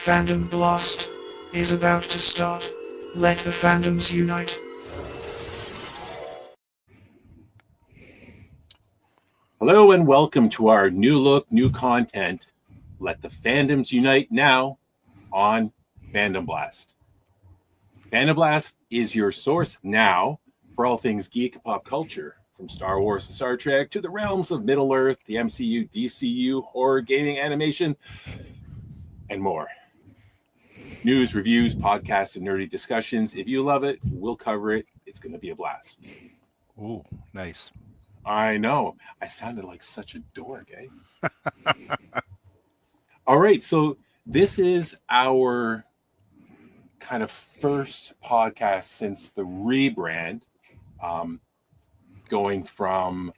Fandom Blast is about to start. Let the fandoms unite. Hello and welcome to our new look, new content. Let the fandoms unite now on Fandom Blast. Fandom Blast is your source now for all things geek and pop culture, from Star Wars to Star Trek to the realms of Middle-earth, the MCU, DCU, horror, gaming, animation, and more. News, reviews, podcasts, and nerdy discussions. If you love it, we'll cover it. It's going to be a blast. Ooh, nice. I know. I sounded like such a dork, eh? All right. So this is our kind of first podcast since the rebrand, going from,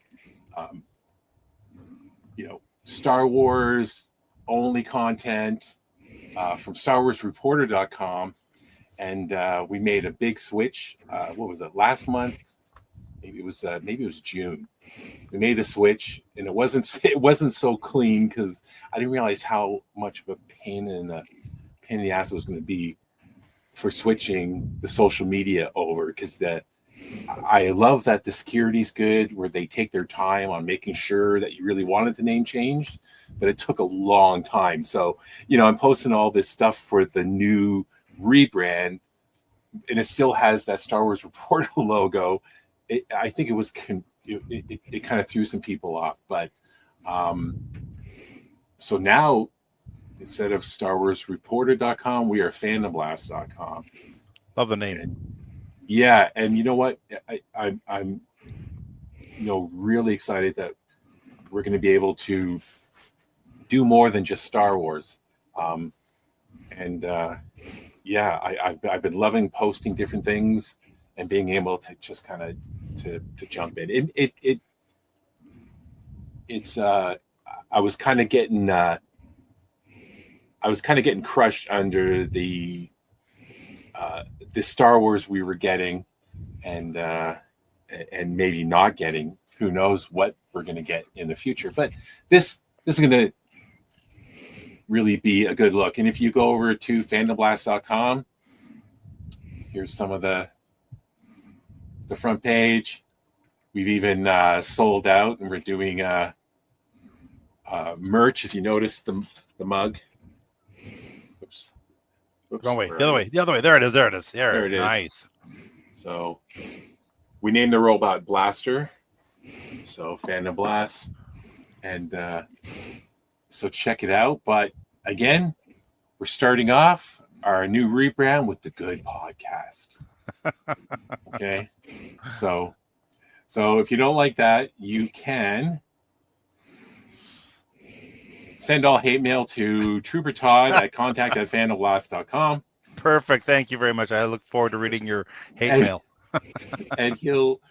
Star Wars only content from StarWarsReporter.com. And we made a big switch. What was it? Last month? Maybe it was June. We made the switch, and it wasn't so clean because I didn't realize how much of a pain in the ass it was going to be for switching the social media over. Because I love that the security's good, where they take their time on making sure that you really wanted the name changed, but it took a long time. So I'm posting all this stuff for the new rebrand, and it still has that Star Wars Reporter logo. I think it kind of threw some people off, but so now instead of StarWarsReporter.com, we are FandomBlast.com. Love the name. And you know what? I'm really excited that we're going to be able to do more than just Star Wars. I've been loving posting different things and being able to just kind of to jump in. I was kind of getting crushed under the Star Wars we were getting, and maybe not getting. Who knows what we're going to get in the future? But this is going to really be a good look. And if you go over to fandomblast.com, here's some of the front page. We've even sold out, and we're doing merch. If you notice the mug. Oops. Wrong way. The other way. There it is. There it is. Nice. So we named the robot Blaster. So Fandom Blast. And so check it out. But again, we're starting off our new rebrand with the Good Podcast. Okay. So if you don't like that, you can send all hate mail to Trooper Todd at contact@fandomblast.com. Perfect. Thank you very much. I look forward to reading your hate mail. and he'll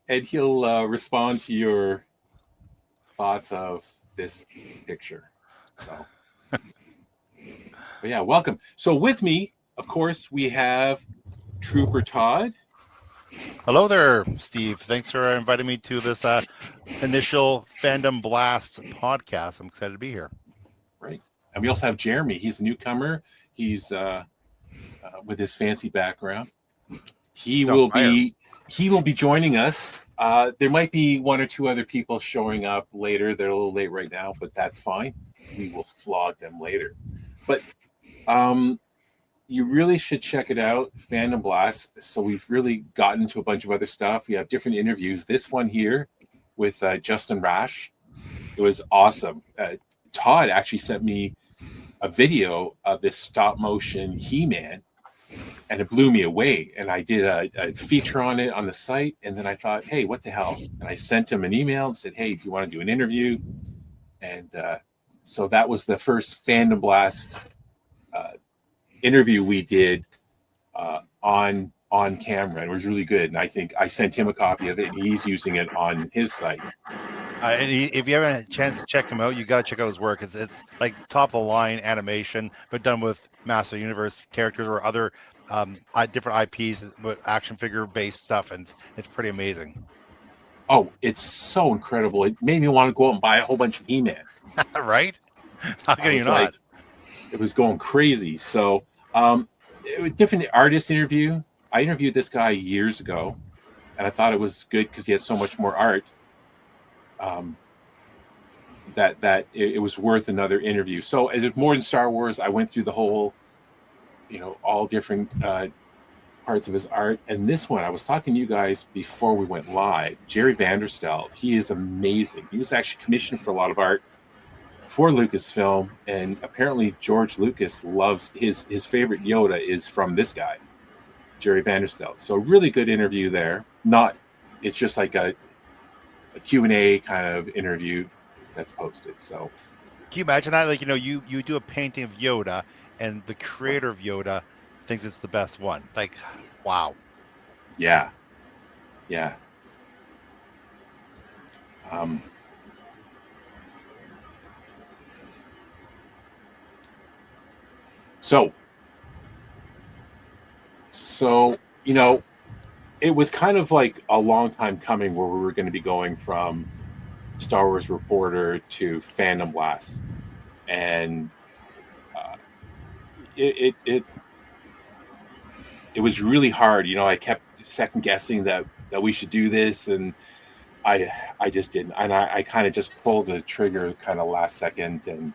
respond to your thoughts of this picture. So, but yeah, welcome. So with me, of course, we have Trooper Todd. Hello there, Steve. Thanks for inviting me to this initial Fandom Blast podcast. I'm excited to be here. Right. And we also have Jeremy. He's a newcomer. He's with his fancy background. He will be joining us. There might be one or two other people showing up later. They're a little late right now, but that's fine. We will flog them later. But you really should check it out, Fandom Blast. So we've really gotten to a bunch of other stuff. We have different interviews. This one here with Justin Rash, it was awesome. Todd actually sent me a video of this stop motion He-Man, and it blew me away. And I did a feature on it on the site, and then I thought, hey, what the hell? And I sent him an email and said, hey, do you want to do an interview? And so that was the first Fandom Blast interview we did on camera, and it was really good. And I think I sent him a copy of it, and he's using it on his site. If you haven't a chance to check him out, you got to check out his work. It's like top of the line animation, but done with Master Universe characters or other different IPs with action figure based stuff, and it's pretty amazing. Oh, it's so incredible! It made me want to go out and buy a whole bunch of He-Man. Right? How can you not? it was going crazy. So it was different artist interview. I interviewed this guy years ago, and I thought it was good because he has so much more art. That it was worth another interview. So as it's more than Star Wars, I went through the whole, all different parts of his art. And this one, I was talking to you guys before we went live. Jerry Vanderstelt, he is amazing. He was actually commissioned for a lot of art for Lucasfilm, and apparently George Lucas loves his favorite Yoda is from this guy, Jerry Vanderstelt. So really good interview there. It's just like a Q&A kind of interview that's posted. So can you imagine that? Like, you do a painting of Yoda, and the creator of Yoda thinks it's the best one. Like, wow. Yeah. So it was kind of like a long time coming where we were going to be going from Star Wars reporter to Fandom Blast, and it was really hard. I kept second guessing that we should do this, and I just didn't, and I kind of just pulled the trigger kind of last second, and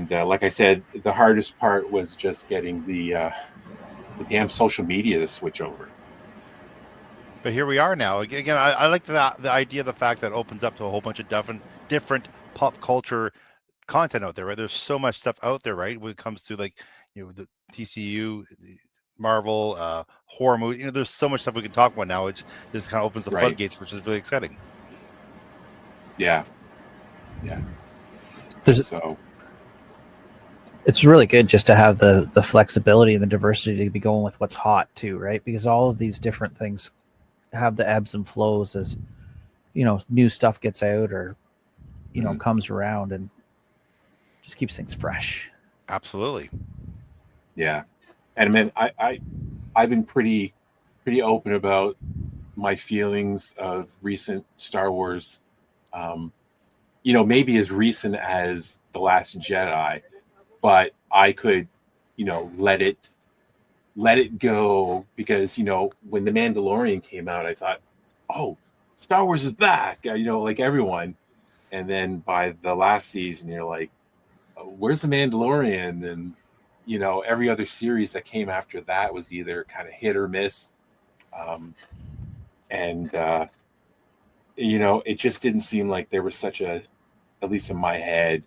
like I said, the hardest part was just getting the damn social media to switch over. But here we are now. Again, I like the idea of the fact that it opens up to a whole bunch of different pop culture content out there, right? There's so much stuff out there, right? When it comes to the TCU, Marvel, horror movie, there's so much stuff we can talk about now. It just kind of opens the floodgates, which is really exciting. Yeah. It's really good just to have the flexibility and the diversity to be going with what's hot too, right? Because all of these different things have the ebbs and flows as new stuff gets out or comes around, and just keeps things fresh. Absolutely. Yeah. And I mean, I've been pretty open about my feelings of recent Star Wars, maybe as recent as The Last Jedi, but I could let it go, because when The Mandalorian came out, I thought, oh, Star Wars is back, like everyone. And then by the last season, you're like, oh, where's The Mandalorian? And every other series that came after that was either kind of hit or miss. It just didn't seem like there was such a, at least in my head,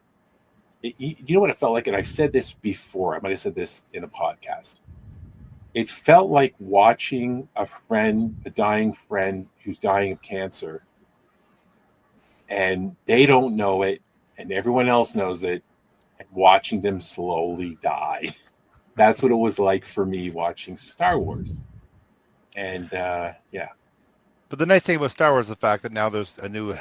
you know what it felt like? And I've said this before, I might have said this in a podcast. It felt like watching a dying friend who's dying of cancer, and they don't know it, and everyone else knows it, and watching them slowly die. That's what it was like for me watching Star Wars. And yeah. But the nice thing about Star Wars is the fact that now there's a new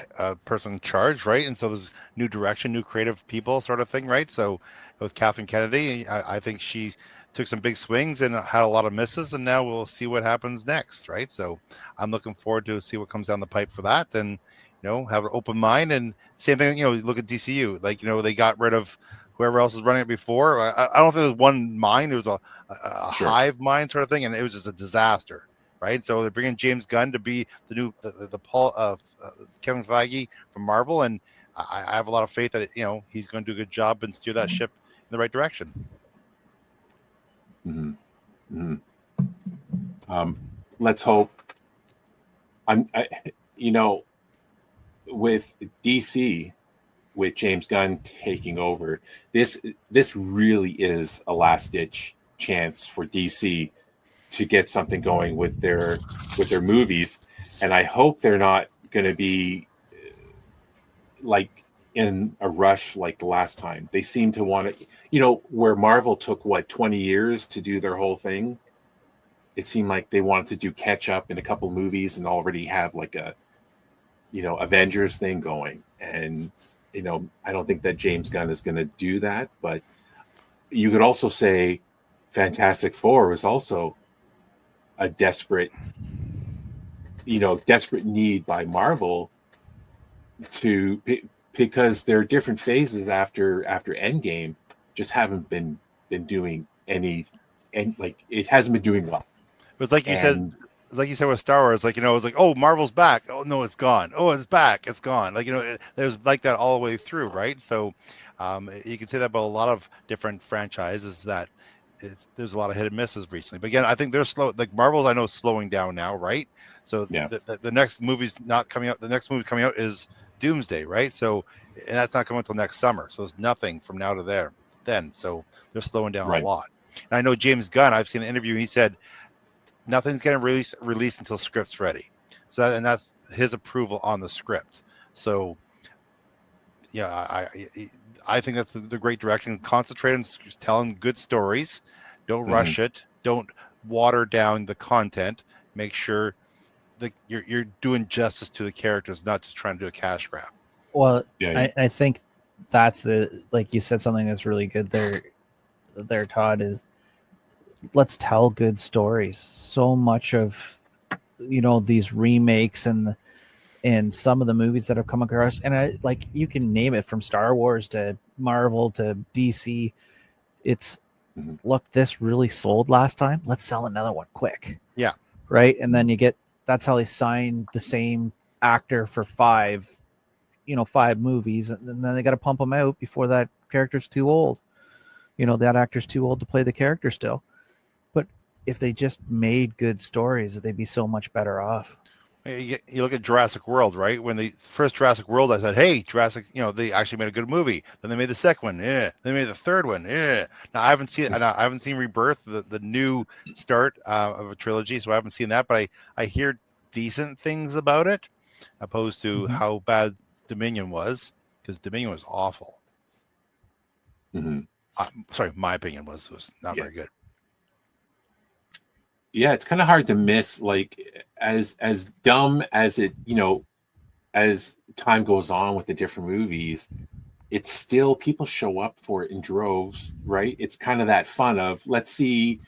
person in charge, right? And so there's new direction, new creative people, sort of thing, right? So with Kathleen Kennedy, I think she took some big swings and had a lot of misses, and now we'll see what happens next, right? So I'm looking forward to see what comes down the pipe for that. And have an open mind. And same thing, look at DCU, like they got rid of whoever else was running it before. I don't think there was one mind; there was a Sure. hive mind sort of thing, and it was just a disaster. Right, so they're bringing James Gunn to be the new the Paul Kevin Feige from Marvel, and I have a lot of faith that he's going to do a good job and steer that ship in the right direction. Mm-hmm. Mm-hmm. Let's hope. With DC, with James Gunn taking over, this really is a last ditch chance for DC to get something going with their movies, and I hope they're not going to be like in a rush like the last time. They seem to want to, where Marvel took 20 years to do their whole thing. It seemed like they wanted to do catch up in a couple movies and already have like a Avengers thing going. And I don't think that James Gunn is going to do that. But you could also say Fantastic Four was also a desperate need by Marvel because there are different phases after Endgame just haven't been doing any, and like it hasn't been doing well. It was like you said, And like you said with Star Wars, like, it was like, oh, Marvel's back. Oh no, it's gone. Oh, it's back. It's gone. Like, it was like that all the way through, right? So, you can say that about a lot of different franchises that there's a lot of hit and misses recently. But again, I think they're slow. Like Marvel's, I know, is slowing down now, right? So Yeah. the next movie's not coming out. The next movie coming out is Doomsday, right? So, and that's not coming until next summer. So there's nothing from now to there. Then, so they're slowing down Right. a lot. And I know James Gunn. I've seen an interview. He said nothing's going to release until script's ready. So and that's his approval on the script. So yeah, I think that's the great direction. Concentrate on telling good stories. Don't rush it. Don't water down the content. Make sure that you're doing justice to the characters, not just trying to do a cash grab. Well, Yeah. I think that's like you said, something that's really good there, Todd, is let's tell good stories. So much of these remakes and some of the movies that have come across, and like you can name it from Star Wars to Marvel to DC. It's look, this really sold last time. Let's sell another one quick. Yeah. Right. And then that's how they sign the same actor for five movies, and then they got to pump them out before that character's too old. That actor's too old to play the character still. But if they just made good stories, they'd be so much better off. You look at Jurassic World, right? When the first Jurassic World, I said, hey, Jurassic, they actually made a good movie. Then they made the second one. Yeah. They made the third one. Yeah. Now I haven't seen Rebirth, the new start of a trilogy. So I haven't seen that, but I hear decent things about it, opposed to how bad Dominion was, because Dominion was awful. Sorry, my opinion was not very good. Yeah, it's kind of hard to miss, like as dumb as it, as time goes on with the different movies, it's still people show up for it in droves, right? It's kind of that fun of let's see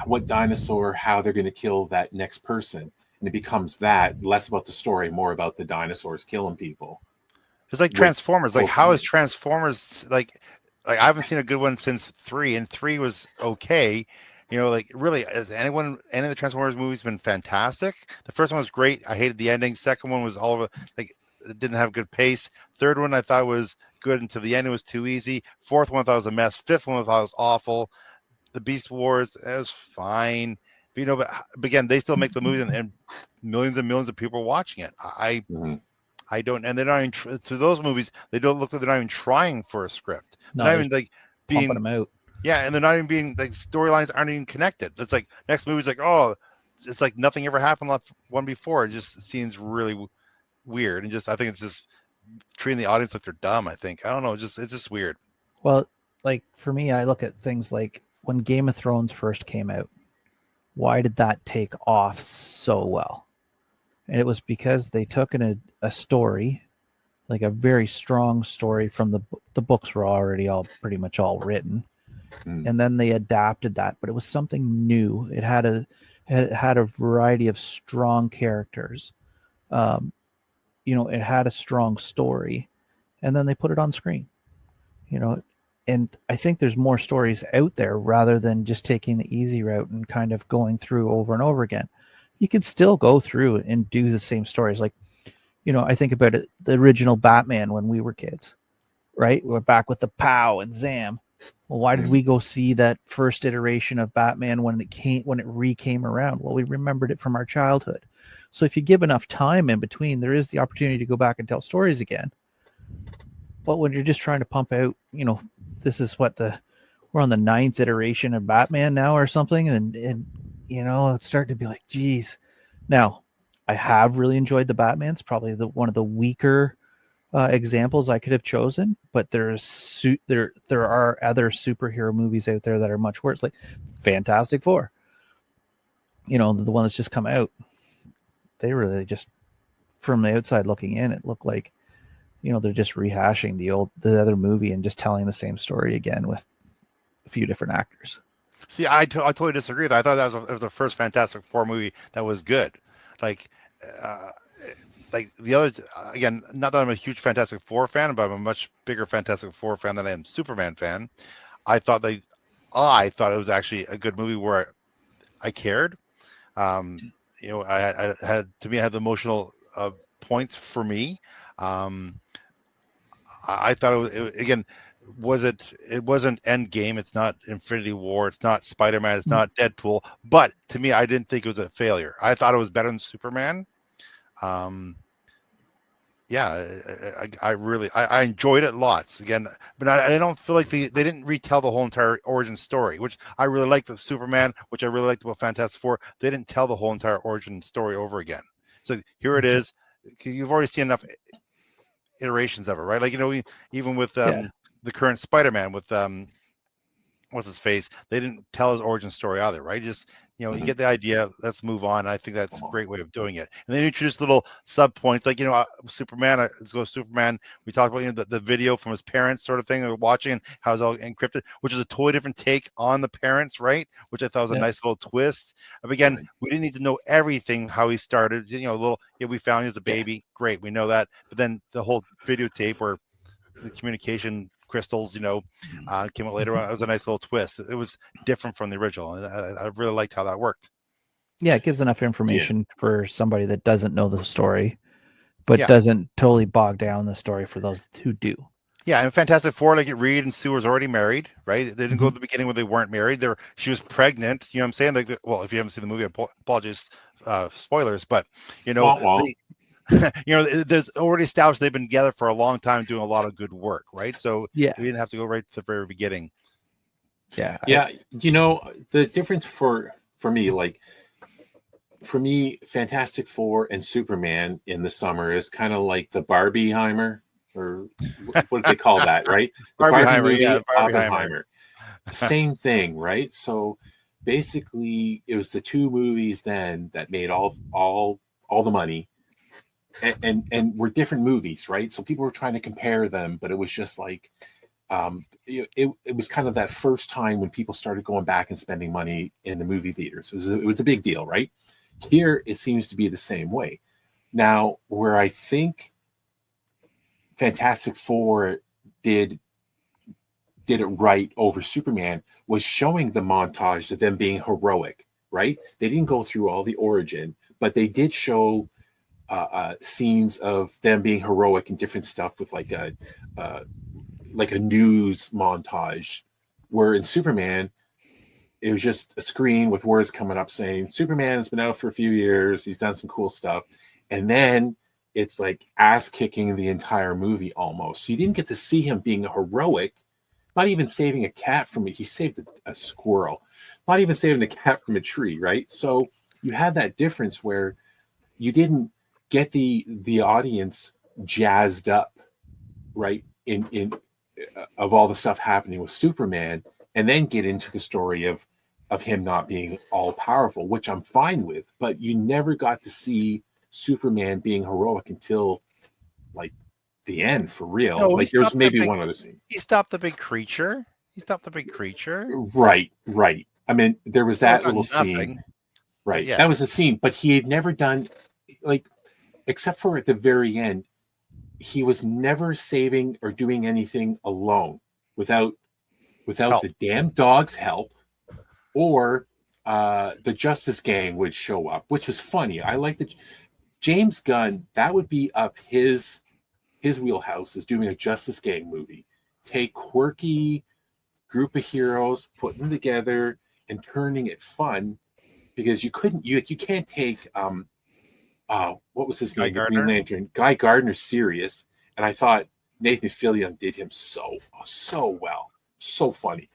what dinosaur, how they're going to kill that next person. And it becomes that less about the story, more about the dinosaurs killing people. It's like Transformers. Like, how is Transformers like I haven't seen a good one since 3, and 3 was okay. Like really, has any of the Transformers movies been fantastic? The first one was great. I hated the ending. Second one was all of it, like, it didn't have good pace. Third one I thought was good until the end. It was too easy. Fourth one I thought was a mess. Fifth one I thought was awful. The Beast Wars, it was fine. But again, they still make the movie, and millions and millions of people are watching it. I don't, and they're not even to those movies. They don't look like they're not even trying for a script. They're not even like pumping them out. Yeah, and they're not even being like storylines aren't even connected. It's like next movie's like, oh, it's like nothing ever happened left one before. It just seems really weird, and I think it's just treating the audience like they're dumb. I think I don't know, it's just weird. Well, like for me, I look at things like when Game of Thrones first came out. Why did that take off so well? And it was because they took a story, like a very strong story from the books were already pretty much all written. And then they adapted that, but it was something new. It had a variety of strong characters. It had a strong story, and then they put it on screen. And I think there's more stories out there rather than just taking the easy route and kind of going through over and over again. You could still go through and do the same stories. Like, I think about it, the original Batman when we were kids, right? We're back with the pow and zam. Well, why did we go see that first iteration of Batman when it came around? Well, we remembered it from our childhood. So if you give enough time in between, there is the opportunity to go back and tell stories again. But when you're just trying to pump out, this is we're on the 9th iteration of Batman now or something. And it's starting to be like, geez. Now, I have really enjoyed the Batmans, probably one of the weaker examples I could have chosen, but there are other superhero movies out there that are much worse, like Fantastic Four. The one that's just come out. They really just, from the outside looking in, it looked like, they're just rehashing the other movie and just telling the same story again with a few different actors. See, I totally disagree with that. I thought that was the first Fantastic Four movie that was good. Like the others, again, not that I'm a huge Fantastic Four fan, but I'm a much bigger Fantastic Four fan than I am Superman fan. I thought it was actually a good movie where I cared. I had the emotional points for me. I thought again. It wasn't Endgame, it's not Infinity War, it's not Spider-Man, it's not Deadpool, but to me, I didn't think it was a failure. I thought it was better than Superman. I really enjoyed it lots again, but I don't feel like they didn't retell the whole entire origin story, which I really liked with Superman, which I really liked about Fantastic Four. They didn't tell the whole entire origin story over again. So here it is. You've already seen enough iterations of it, right? Like, even with the current Spider-Man with what's his face, they didn't tell his origin story either, right? Just you get the idea. Let's move on. I think that's a great way of doing it. And then you introduce little sub points, like Superman. Let's go Superman. We talked about the video from his parents, sort of thing. They're watching and how it's all encrypted, which is a totally different take on the parents, right? Which I thought was a nice little twist. But again, we didn't need to know everything how he started. We found he was a baby. Great, we know that. But then the whole videotape where the communication crystals, came out later on. It was a nice little twist. It was different from the original, and I really liked how that worked. Yeah, it gives enough information for somebody that doesn't know the story, but doesn't totally bog down the story for those who do. Yeah, and Fantastic Four, like Reed and Sue was already married, right? They didn't go at the beginning when they weren't married. She was pregnant. You know what I'm saying? Like, if you haven't seen the movie, apologies, spoilers, but there's already established they've been together for a long time doing a lot of good work, right? So we didn't have to go right to the very beginning. The difference for me, like for me, Fantastic Four and Superman in the summer is kind of like the Barbieheimer, or what do they call that, right? The Barbieheimer, Oppenheimer. Same thing, right? So basically, it was the two movies then that made all the money. And were different movies, right? So people were trying to compare them, but it was just like it was kind of that first time when people started going back and spending money in the movie theaters. It was a big deal, right? Here it seems to be the same way. Now, where I think Fantastic Four did it right over Superman was showing the montage of them being heroic, right? They didn't go through all the origin, but they did show scenes of them being heroic and different stuff with like a news montage, where in Superman it was just a screen with words coming up saying Superman has been out for a few years, he's done some cool stuff, and then it's like ass kicking the entire movie almost. So you didn't get to see him being heroic, not even saving a cat from he saved a squirrel, not even saving the cat from a tree, right? So you had that difference where you didn't get the audience jazzed up, right, in of all the stuff happening with Superman, and then get into the story of him not being all powerful, which I'm fine with. But you never got to see Superman being heroic until like the end, for real. No, like there's maybe one other scene. He stopped the big creature. Right. I mean, there was that little scene. Right. Yeah. That was a scene, but he had never done, like, except for at the very end, he was never saving or doing anything alone without the damn dog's help, or the Justice Gang would show up, which was funny. I like the James Gunn. That would be up his wheelhouse, is doing a Justice Gang movie. Take quirky group of heroes, put them together, and turning it fun, because you can't take what was his name? Green Lantern. Guy Gardner serious. And I thought Nathan Fillion did him so well. So funny.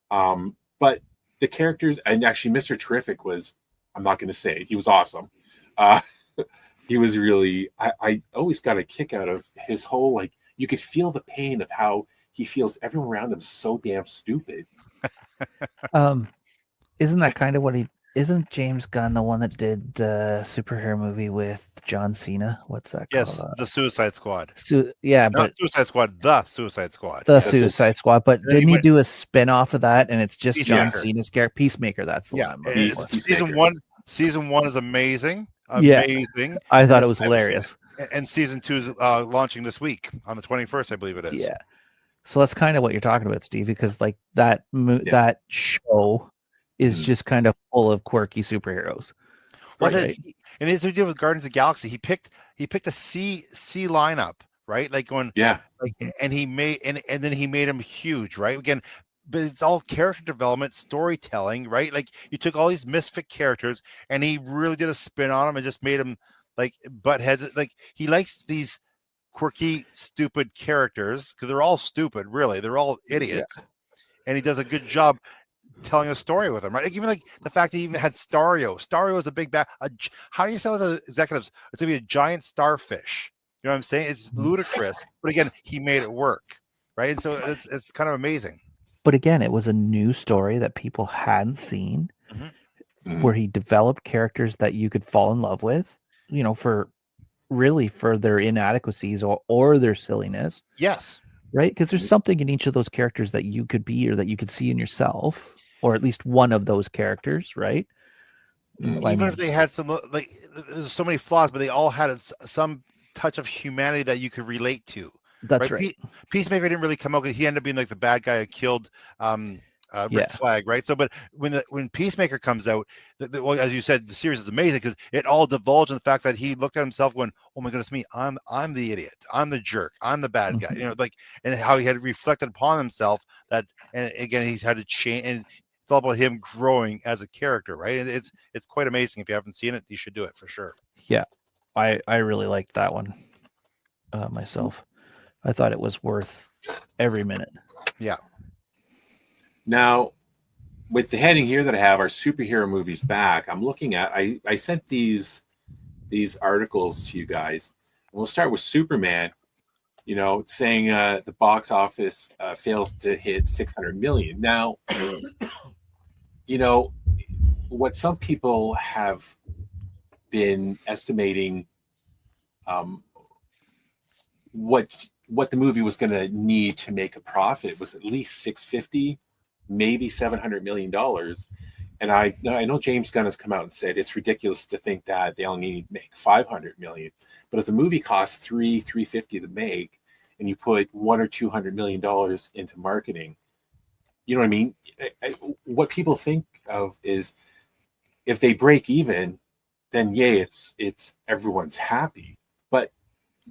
But the characters, and actually Mr. Terrific was, I'm not going to say, he was awesome. He was really, I always got a kick out of his whole, like, you could feel the pain of how he feels everyone around him is so damn stupid. Isn't that kind of what isn't James Gunn the one that did the superhero movie with John Cena? What's that called? Yes, The Suicide Squad. But Suicide Squad, The Suicide Squad. The Suicide Squad. But didn't he do a spin-off of that, and it's just Peacemaker. John Cena's character? Peacemaker, that's the one I'm looking for. Season one is amazing. Yeah. I thought it was hilarious. And season 2 is launching this week on the 21st, I believe it is. Yeah. So that's kind of what you're talking about, Steve, because like that that show is just kind of full of quirky superheroes. Right. And it's to do with Guardians of the Galaxy. He picked a C lineup, right? Like going, like, and he made and then he made him huge, right? Again, but it's all character development, storytelling, right? Like you took all these misfit characters and he really did a spin on them and just made them like butt heads. Like he likes these quirky, stupid characters because they're all stupid, really. They're all idiots. And he does a good job telling a story with him, right? Like even like the fact that he even had Stario. Stario is a big how do you say with the executives? It's gonna be a giant starfish. You know what I'm saying? It's ludicrous, but again, he made it work, right? And so it's kind of amazing. But again, it was a new story that people hadn't seen, where he developed characters that you could fall in love with, you know, for their inadequacies or their silliness. Yes. Right? Because there's something in each of those characters that you could be or that you could see in yourself, or at least one of those characters, right? Even if they had some, like, there's so many flaws, but they all had some touch of humanity that you could relate to. That's right. Peacemaker didn't really come out because he ended up being like the bad guy who killed Rick Flag, right? So, but when Peacemaker comes out, well, as you said, the series is amazing because it all divulged in the fact that he looked at himself going, "Oh my goodness, me, I'm the idiot, I'm the jerk, I'm the bad guy," you know, like, and how he had reflected upon himself that, and again, he's had to change, and it's all about him growing as a character, right? And it's quite amazing. If you haven't seen it, you should do it for sure. Yeah, I really liked that one myself. I thought it was worth every minute. Yeah. Now, with the heading here that I have, our superhero movies back, I'm looking at, I sent these articles to you guys. We'll start with Superman, you know, saying the box office fails to hit 600 million. Now, you know, what some people have been estimating what the movie was going to need to make a profit was at least 650, maybe $700 million. And I know James Gunn has come out and said it's ridiculous to think that they only need to make 500 million. But if the movie costs $350 to make, and you put $100 or $200 million into marketing, you know what I mean? What people think of is if they break even, then yay, it's everyone's happy. But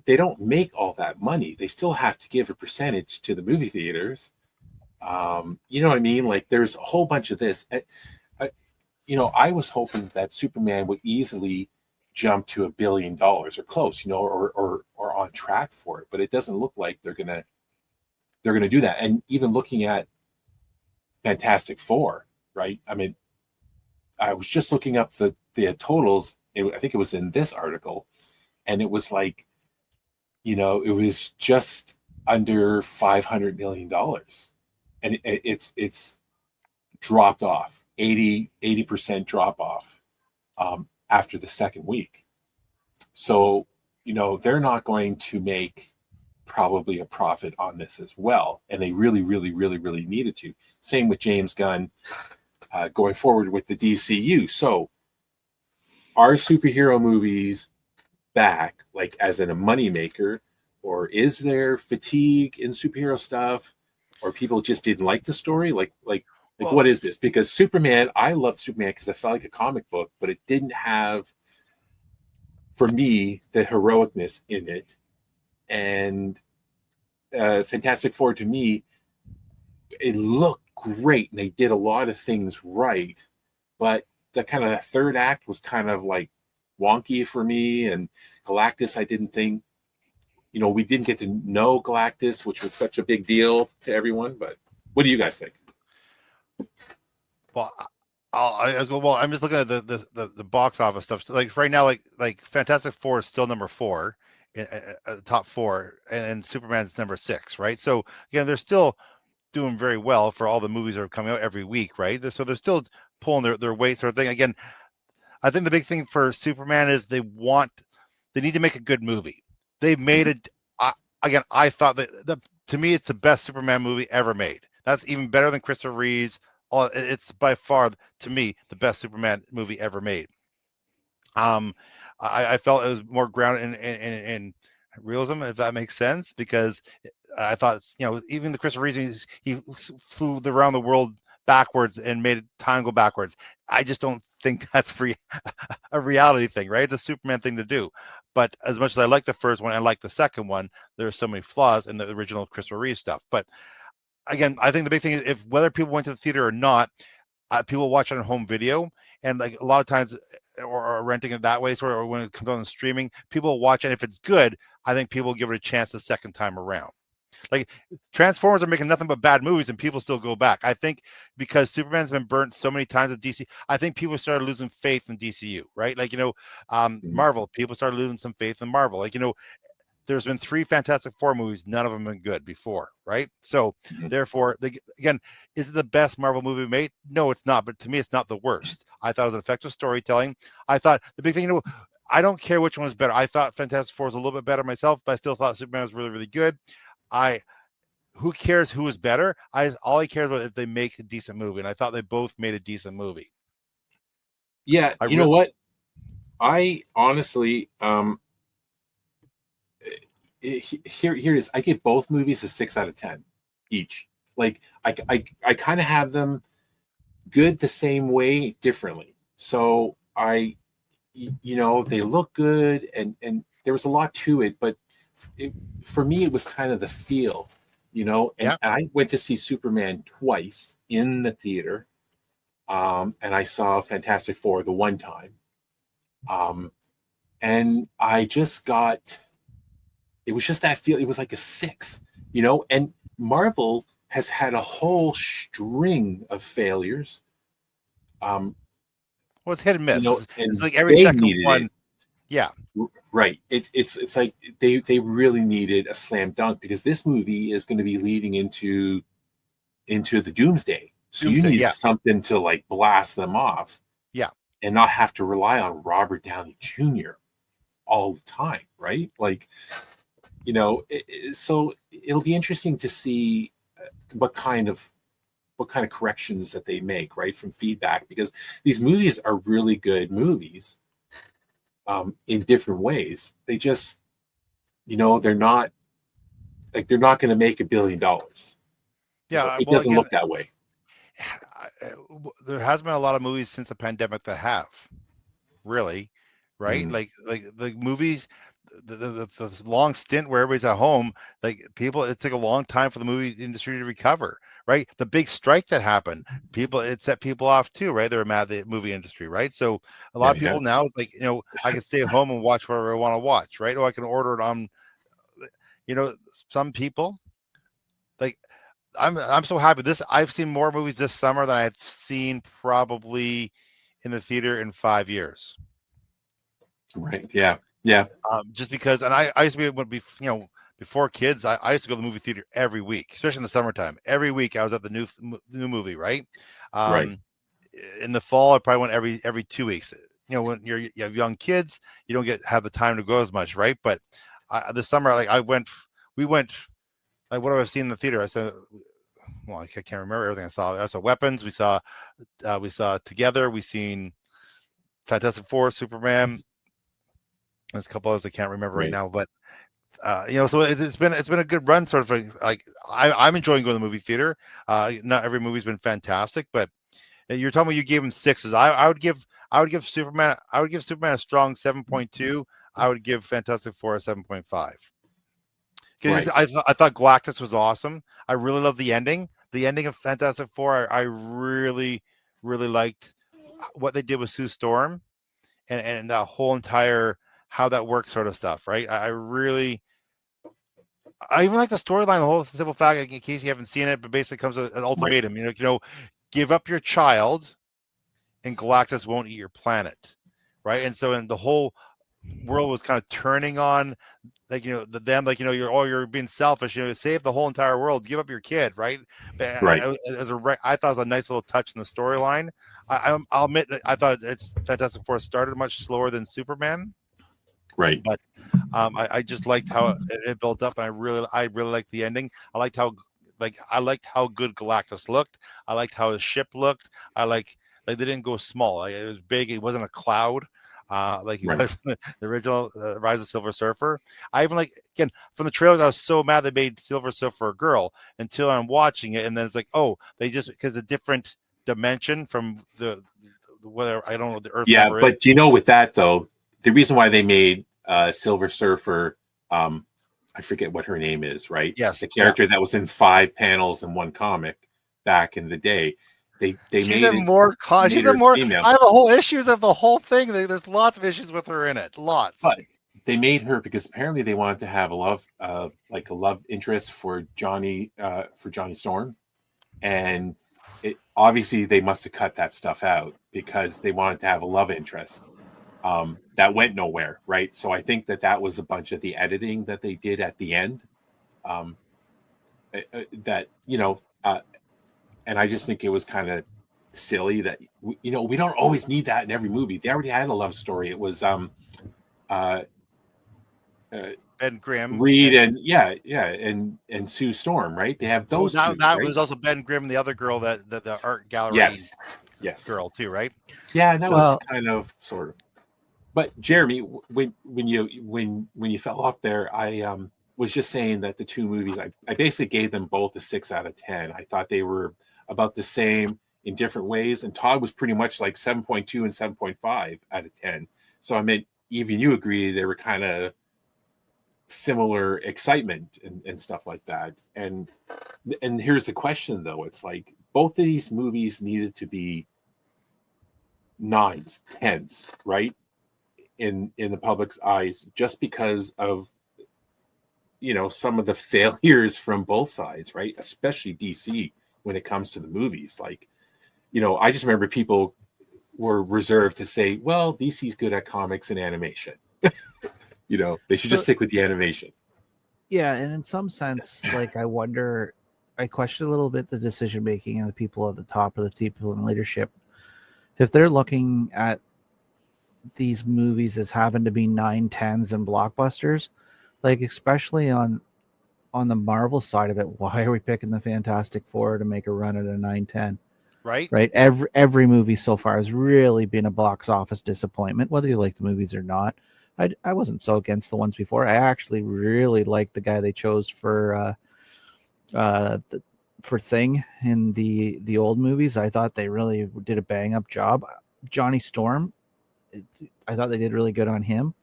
they don't make all that money. They still have to give a percentage to the movie theaters. You know what I mean? Like there's a whole bunch of this. You know, I was hoping that Superman would easily jump to $1 billion or close, you know, or on track for it. But it doesn't look like they're gonna do that. And even looking at Fantastic Four, right? I mean, I was just looking up the totals. I think it was in this article, and it was like, you know, it was just under $500 million, and it's dropped off 80% drop off after the second week. So, you know, they're not going to make probably a profit on this as well, and they really needed to. Same with James Gunn going forward with the DCU. So, are superhero movies back, like as in a moneymaker, or is there fatigue in superhero stuff, or people just didn't like the story? Like well, what is this? Because Superman, I love Superman because I felt like a comic book, but it didn't have, for me, the heroicness in it. And Fantastic Four, to me, it looked great, and they did a lot of things right, but the kind of third act was kind of like wonky for me. And Galactus, I didn't think, you know, we didn't get to know Galactus, which was such a big deal to everyone. But what do you guys think? Well, I'm just looking at the box office stuff. Like right now, like Fantastic Four is still number 4 in top 4, and Superman's number 6, right? So again, they're still doing very well for all the movies that are coming out every week, right? So they're still pulling their weight, sort of thing. Again, I think the big thing for Superman is they need to make a good movie. They've made it. I thought that to me, it's the best Superman movie ever made. That's even better than Christopher Reeve's. It's by far, to me, the best Superman movie ever made. I felt it was more grounded in realism, if that makes sense, because I thought, even the Christopher Reeve, he flew around the world backwards and made time go backwards. I just don't think that's a reality thing, right? It's a Superman thing to do. But as much as I like the first one and like the second one, there's so many flaws in the original Christopher Reeve stuff. But again, I think the big thing is, if whether people went to the theater or not, people watch it on home video, and like a lot of times, or renting it that way, or when it comes on streaming, people watch it. If it's good, I think people give it a chance the second time around. Like Transformers are making nothing but bad movies, and people still go back. I think because Superman's been burnt so many times at DC, I think people started losing faith in DCU, right? Like, Marvel, people started losing some faith in Marvel. Like, there's been 3 Fantastic Four movies. None of them have been good before, right? So therefore, again, is it the best Marvel movie made? No, it's not. But to me, it's not the worst. I thought it was an effective storytelling. I thought the big thing, I don't care which one was better. I thought Fantastic Four was a little bit better myself, but I still thought Superman was really, really good. Who cares who is better? All I care about is if they make a decent movie, and I thought they both made a decent movie. Yeah, you know what? I honestly, here it is. I give both movies a 6 out of 10 each. Like I kind of have them good the same way, differently. So they look good, and there was a lot to it, but for me it was kind of the feel, and I went to see Superman twice in the theater, and I saw Fantastic Four the one time, and I just got, it was just that feel. It was like a 6, and Marvel has had a whole string of failures. Well, it's hit and miss. It's like every they second one. It. Yeah. Right. It's like they really needed a slam dunk, because this movie is going to be leading into the Doomsday. So you need something to like blast them off. Yeah. And not have to rely on Robert Downey Jr. all the time, right? Like, so it'll be interesting to see what kind of corrections that they make, right, from feedback, because these movies are really good movies, in different ways. They just, they're not going to make $1 billion. Yeah, it doesn't look that way. There has been a lot of movies since the pandemic that have, really, right? Like the movies, the long stint where everybody's at home, like people, it took a long time for the movie industry to recover, right? The big strike that happened, it set people off too, right? They were mad at the movie industry, right? So a lot of people now, it's like, I can stay at home and watch whatever I want to watch, right? Or I can order it on, some people, like, I'm so happy. I've seen more movies this summer than I've seen probably in the theater in 5 years. Right. Yeah. Yeah. Just because, and I used to be, before kids, I used to go to the movie theater every week, especially in the summertime. Every week I was at the new movie, right? Right. In the fall, I probably went every 2 weeks. When you have young kids, you don't have the time to go as much, right? But this summer, like we went. Like, what have I seen in the theater? I said, well, I can't remember everything I saw. I saw Weapons. We saw Together. We seen Fantastic Four, Superman. There's a couple others I can't remember right now, but so it's been a good run, sort of like I'm enjoying going to the movie theater. Not every movie's been fantastic, but you're telling me you gave them 6s. I would give Superman a strong 7.2. I would give Fantastic Four a 7.5. Because I thought Galactus was awesome. I really love the ending. The ending of Fantastic Four, I really, really liked what they did with Sue Storm and that whole entire how that works sort of stuff, right? I even like the storyline, the whole simple fact, in case you haven't seen it, but basically comes with an ultimatum. Right. Give up your child and Galactus won't eat your planet, right? And so the whole world was kind of turning on, like, you're being selfish, save the whole entire world, give up your kid, right? Right. I thought it was a nice little touch in the storyline. I'll admit that I thought it's Fantastic Four started much slower than Superman, right? But I just liked how it built up, and I really liked the ending. I liked how good Galactus looked. I liked how his ship looked. Like they didn't go small. It was big. It wasn't a cloud. like he Right. was in the original Rise of Silver Surfer. I even like, again, from the trailers, I was so mad they made Silver Surfer a girl until I'm watching it, and then it's like, oh, they just, because a different dimension from the whether, I don't know, the Earth Yeah, member is. but you know, with that though, the reason why they made Silver Surfer, I forget what her name is, right? Yes, The character that was in 5 panels in one comic back in the day. They she's made in it. more. Made She's her in more. female. I have a whole issues of the whole thing. There's lots of issues with her in it. Lots. But they made her because apparently they wanted to have a love, like a love interest for Johnny Storm, and obviously they must have cut that stuff out because they wanted to have a love interest. That went nowhere, right? So I think that was a bunch of the editing that they did at the end. That and I just think it was kind of silly that we don't always need that in every movie. They already had a love story. It was Ben Grimm, Reed and Sue Storm, right? They have those. That right? was also Ben Grimm, the other girl that the art gallery yes girl too, right? Yeah, and that was kind of sort of. But Jeremy, when you fell off there, I was just saying that the two movies, I basically gave them both a 6 out of 10. I thought they were about the same in different ways, and Todd was pretty much like 7.2 and 7.5 out of 10. So I mean, even you agree they were kind of similar excitement and stuff like that. And here's the question though, it's like both of these movies needed to be 9s, 10s, right? In the public's eyes, just because of some of the failures from both sides, right? Especially DC when it comes to the movies. Like, I just remember people were reserved to say, well, DC's good at comics and animation. They should just stick with the animation. Yeah, and in some sense, like I question a little bit the decision making of the people at the top, of the people in leadership. If they're looking at these movies as having to be 9, 10s and blockbusters, like especially on the Marvel side of it, why are we picking the Fantastic Four to make a run at a 9, 10? Right. Every movie so far has really been a box office disappointment, whether you like the movies or not. I wasn't so against the ones before. I actually really liked the guy they chose for Thing in the old movies. I thought they really did a bang up job. Johnny Storm, I thought they did really good on him.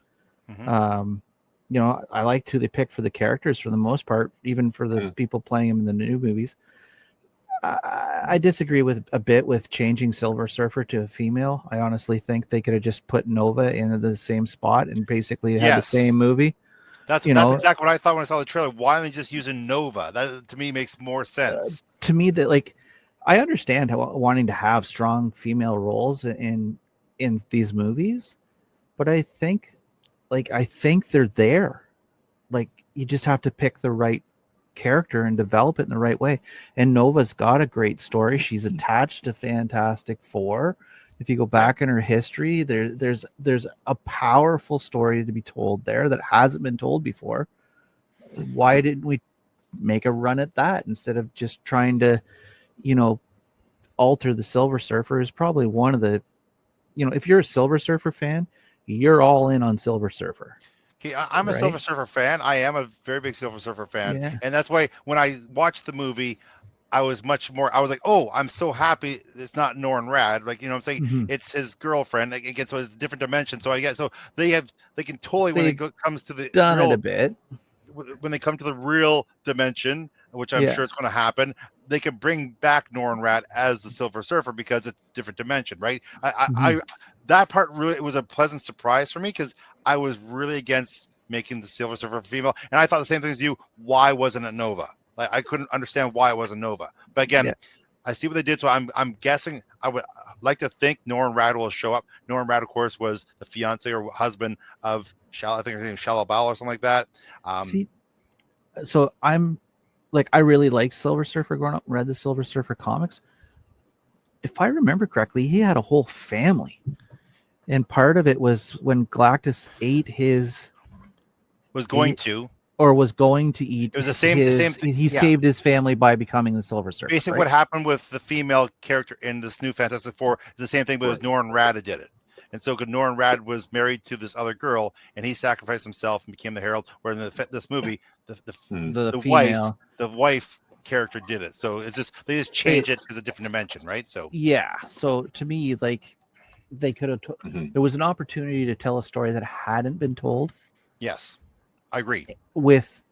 Mm-hmm. I liked who they picked for the characters for the most part, even for the people playing him in the new movies. I disagree a bit with changing Silver Surfer to a female. I honestly think they could have just put Nova in the same spot and basically had the same movie. That's exactly what I thought when I saw the trailer. Why are they just using Nova? That to me makes more sense. To me, that I understand wanting to have strong female roles in these movies, but I think they're there. Like, you just have to pick the right character and develop it in the right way. And Nova's got a great story. She's attached to Fantastic Four. If you go back in her history, there's a powerful story to be told there that hasn't been told before. Why didn't we make a run at that instead of just trying to, alter the Silver Surfer? Is probably one of the, if you're a Silver Surfer fan, you're all in on Silver Surfer. Okay, I'm a Silver Surfer fan. I am a very big Silver Surfer fan. Yeah. And that's why when I watched the movie, I was like, oh, I'm so happy it's not Norrin Rad. Like, I'm saying, Mm-hmm. It's his girlfriend. Like, again, so it's a different dimension. So they can totally, when it comes to the done it a bit. When they come to the real dimension, which I'm sure it's going to happen, they can bring back Norrin Rad as the Silver Surfer because it's a different dimension, right? I that part really, it was a pleasant surprise for me because I was really against making the Silver Surfer female, and I thought the same thing as you. Why wasn't it Nova? Like, I couldn't understand why it wasn't Nova. But again, I see what they did, so I'm guessing. I would like to think Norrin Rad will show up. Norrin Rad, of course, was the fiance or husband of I think her name is Shalabal or something like that. So I'm like, I really liked Silver Surfer growing up, read the Silver Surfer comics. If I remember correctly, he had a whole family. And part of it was when Galactus ate was going to eat. It was the same thing. He saved his family by becoming the Silver Surfer. Basically, what happened with the female character in this new Fantastic Four is the same thing, but it was Norrin Rad did it. And so Norrin Rad was married to this other girl, and he sacrificed himself and became the herald. Where in this movie, the wife character did it. So it's just they just change it as a different dimension, right? So yeah. So to me, like they could have. There was an opportunity to tell a story that hadn't been told. Yes, I agree. With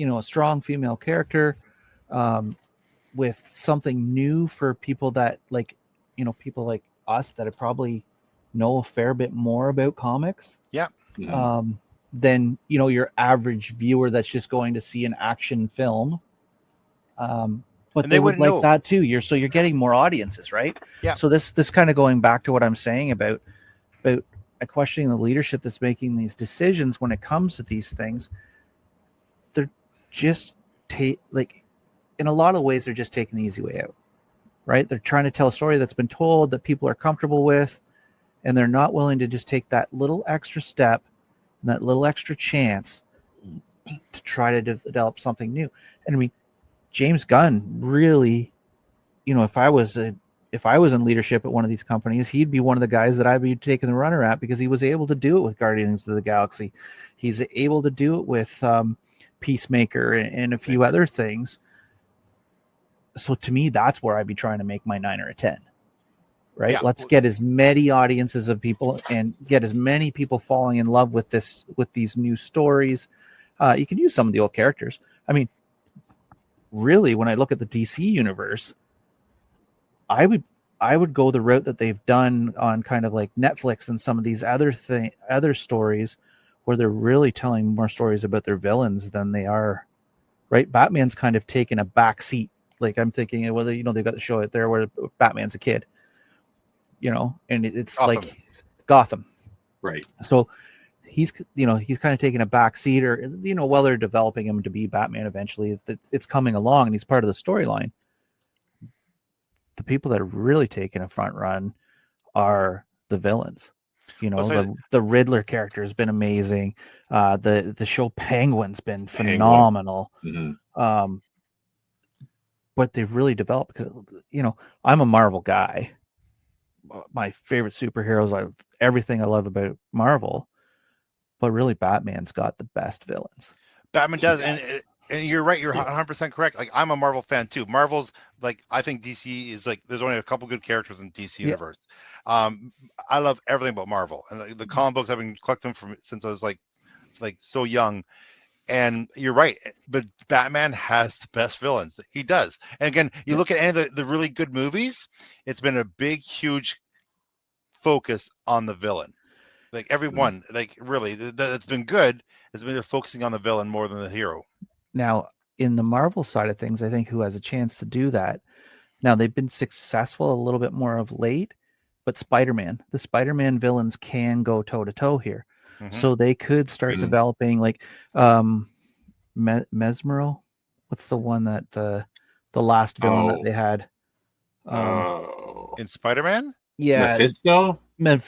a strong female character, with something new for people that people like us that probably know a fair bit more about comics. Yeah. Than your average viewer that's just going to see an action film. But they would like know that too. You're getting more audiences, right? Yeah. So this kind of going back to what I'm saying about questioning the leadership that's making these decisions when it comes to these things. They're just in a lot of ways, they're just taking the easy way out, right? They're trying to tell a story that's been told that people are comfortable with, and they're not willing to just take that little extra step, and that little extra chance to try to develop something new. And I mean, James Gunn really, if I was in leadership at one of these companies, he'd be one of the guys that I'd be taking the runner at, because he was able to do it with Guardians of the Galaxy. He's able to do it with Peacemaker and a few other things. So to me, that's where I'd be trying to make my 9 or a 10, right? Yeah. Let's get as many audiences of people and get as many people falling in love with these new stories. You can use some of the old characters. I mean, really, when I look at the DC universe, I would go the route that they've done on kind of like Netflix and some of these other stories, where they're really telling more stories about their villains than they are, right? Batman's kind of taken a back seat. Like I'm thinking, whether they've got the show out there where Batman's a kid, and it's Gotham. Like Gotham, right? So he's kind of taking a back seat, or while they're developing him to be Batman eventually, it's coming along and he's part of the storyline. The people that are really taking a front run are the villains. The Riddler character has been amazing. The show Penguin's been phenomenal. Mm-hmm. But they've really developed, because I'm a Marvel guy. My favorite superheroes, everything I love about Marvel, but really Batman's got the best villains. Batman does. And you're right. You're 100% correct. Like, I'm a Marvel fan too. Marvel's I think DC is there's only a couple good characters in DC universe. I love everything about Marvel, and the comic books I've been collecting since I was like so young. And you're right, but Batman has the best villains. He does. And again, you look at any of the really good movies, it's been a big, huge focus on the villain. Like everyone, really, that's been good has been focusing on the villain more than the hero. Now, in the Marvel side of things, I think who has a chance to do that. Now, they've been successful a little bit more of late, but the Spider-Man villains can go toe-to-toe here. Mm-hmm. So they could start developing Mesmero. What's the one that the last villain that they had? In Spider-Man? Yeah. Mephisto? No,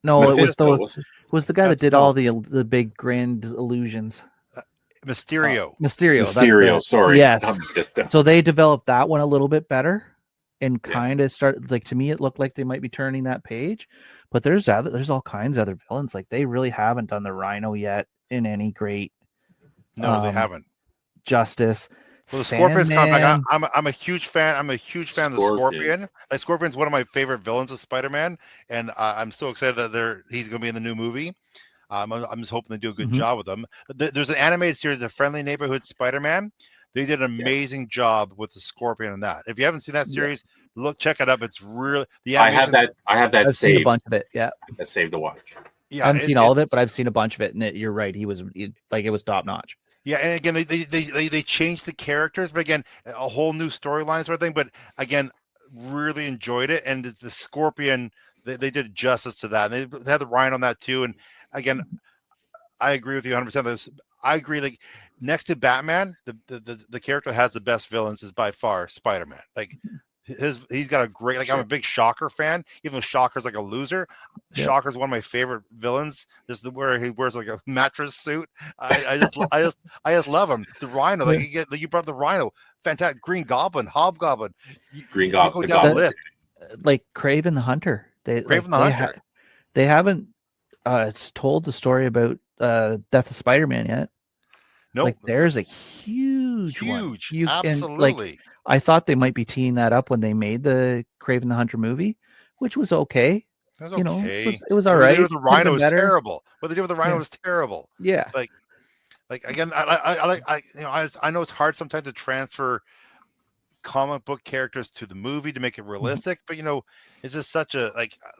Mephisto. It was the guy that did all the big grand illusions. Mysterio. Mysterio. Sorry. Yes. So they developed that one a little bit better, and kind of started, to me, it looked like they might be turning that page. But there's all kinds of other villains. They really haven't done the Rhino yet in any great. No, they haven't. Justice. Well, the Scorpion's I'm a huge fan. I'm a huge fan of the Scorpion. Scorpion's one of my favorite villains of Spider-Man, and I'm so excited that he's going to be in the new movie. I'm just hoping they do a good job with him. There's an animated series, The Friendly Neighborhood Spider-Man. They did an amazing job with the Scorpion in that. If you haven't seen that series, check it up. It's really I have that. I've saved. Seen a bunch of it. Yeah, I saved to watch. Yeah, I haven't seen all of it, but I've seen a bunch of it, and you're right. It was top notch. Yeah, and again, they changed the characters, but again, a whole new storyline sort of thing. But again, really enjoyed it, and the Scorpion, they did justice to that. And they had the Rhino on that too. And again, I agree with you 100%. I agree. Next to Batman, the character that has the best villains is by far Spider-Man. He's got a great, I'm a big Shocker fan, even though Shocker's a loser. Yep. Shocker's one of my favorite villains. This is where he wears a mattress suit. I just love him. The Rhino, you brought the Rhino, fantastic. Green Goblin, Hobgoblin. Green Goblin. Go down the list. Craven the Hunter. Craven the Hunter. They haven't told the story about Death of Spider-Man yet. Nope. Like there's a huge one. Absolutely. I thought they might be teeing that up when they made the Kraven the Hunter movie, which was okay. That was You know, okay. it was all What they right. did with the Could've Rhino been was better. terrible. What they did with the Rhino Yeah. was terrible. Yeah. Like again, I know it's hard sometimes to transfer comic book characters to the movie to make it realistic, but it's just such a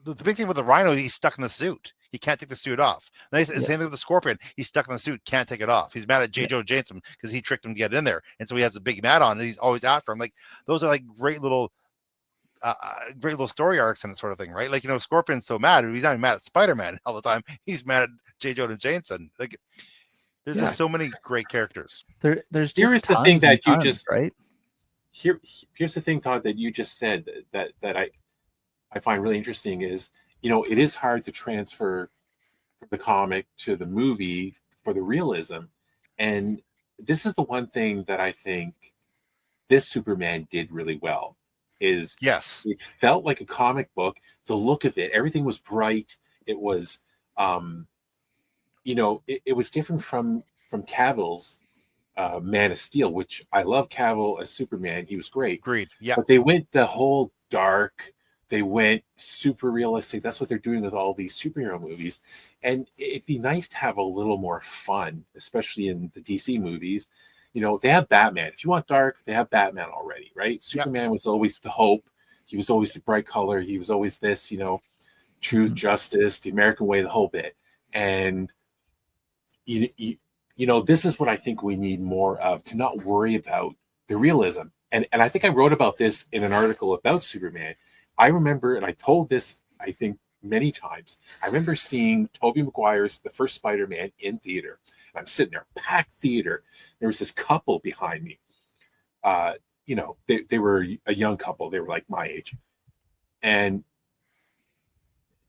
the big thing with the Rhino, he's stuck in the suit. He can't take the suit off. Same thing with the Scorpion. He's stuck in the suit, can't take it off. He's mad at J. Jonah Jameson because he tricked him to get in there, and so he has a big mat on, and he's always after him. Like those are like great little story arcs and that sort of thing, right? Like Scorpion's so mad, he's not even mad at Spider-Man all the time. He's mad at J. Jonah Jameson. Like there's just so many great characters. There's Here just is the thing that you tons, just right. Here's the thing, Todd, that you just said that I find really interesting is it is hard to transfer the comic to the movie for the realism, and this is the one thing that I think this Superman did really well. Is yes, it felt like a comic book. The look of it, everything was bright. It was, it was different from Cavill's Man of Steel, which I love Cavill as Superman. He was great. Agreed. Yeah. But they went the whole dark. They went super realistic. That's what they're doing with all these superhero movies. And it'd be nice to have a little more fun, especially in the DC movies. They have Batman. If you want dark, they have Batman already, right? Superman was always the hope. He was always the bright color. He was always this, truth, justice, the American way, the whole bit. And, this is what I think we need more of, to not worry about the realism. And I think I wrote about this in an article about Superman. I remember, and I told this, I think, many times, I remember seeing Tobey Maguire's The First Spider-Man in theater. And I'm sitting there, packed theater. There was this couple behind me. They were a young couple. They were like my age. And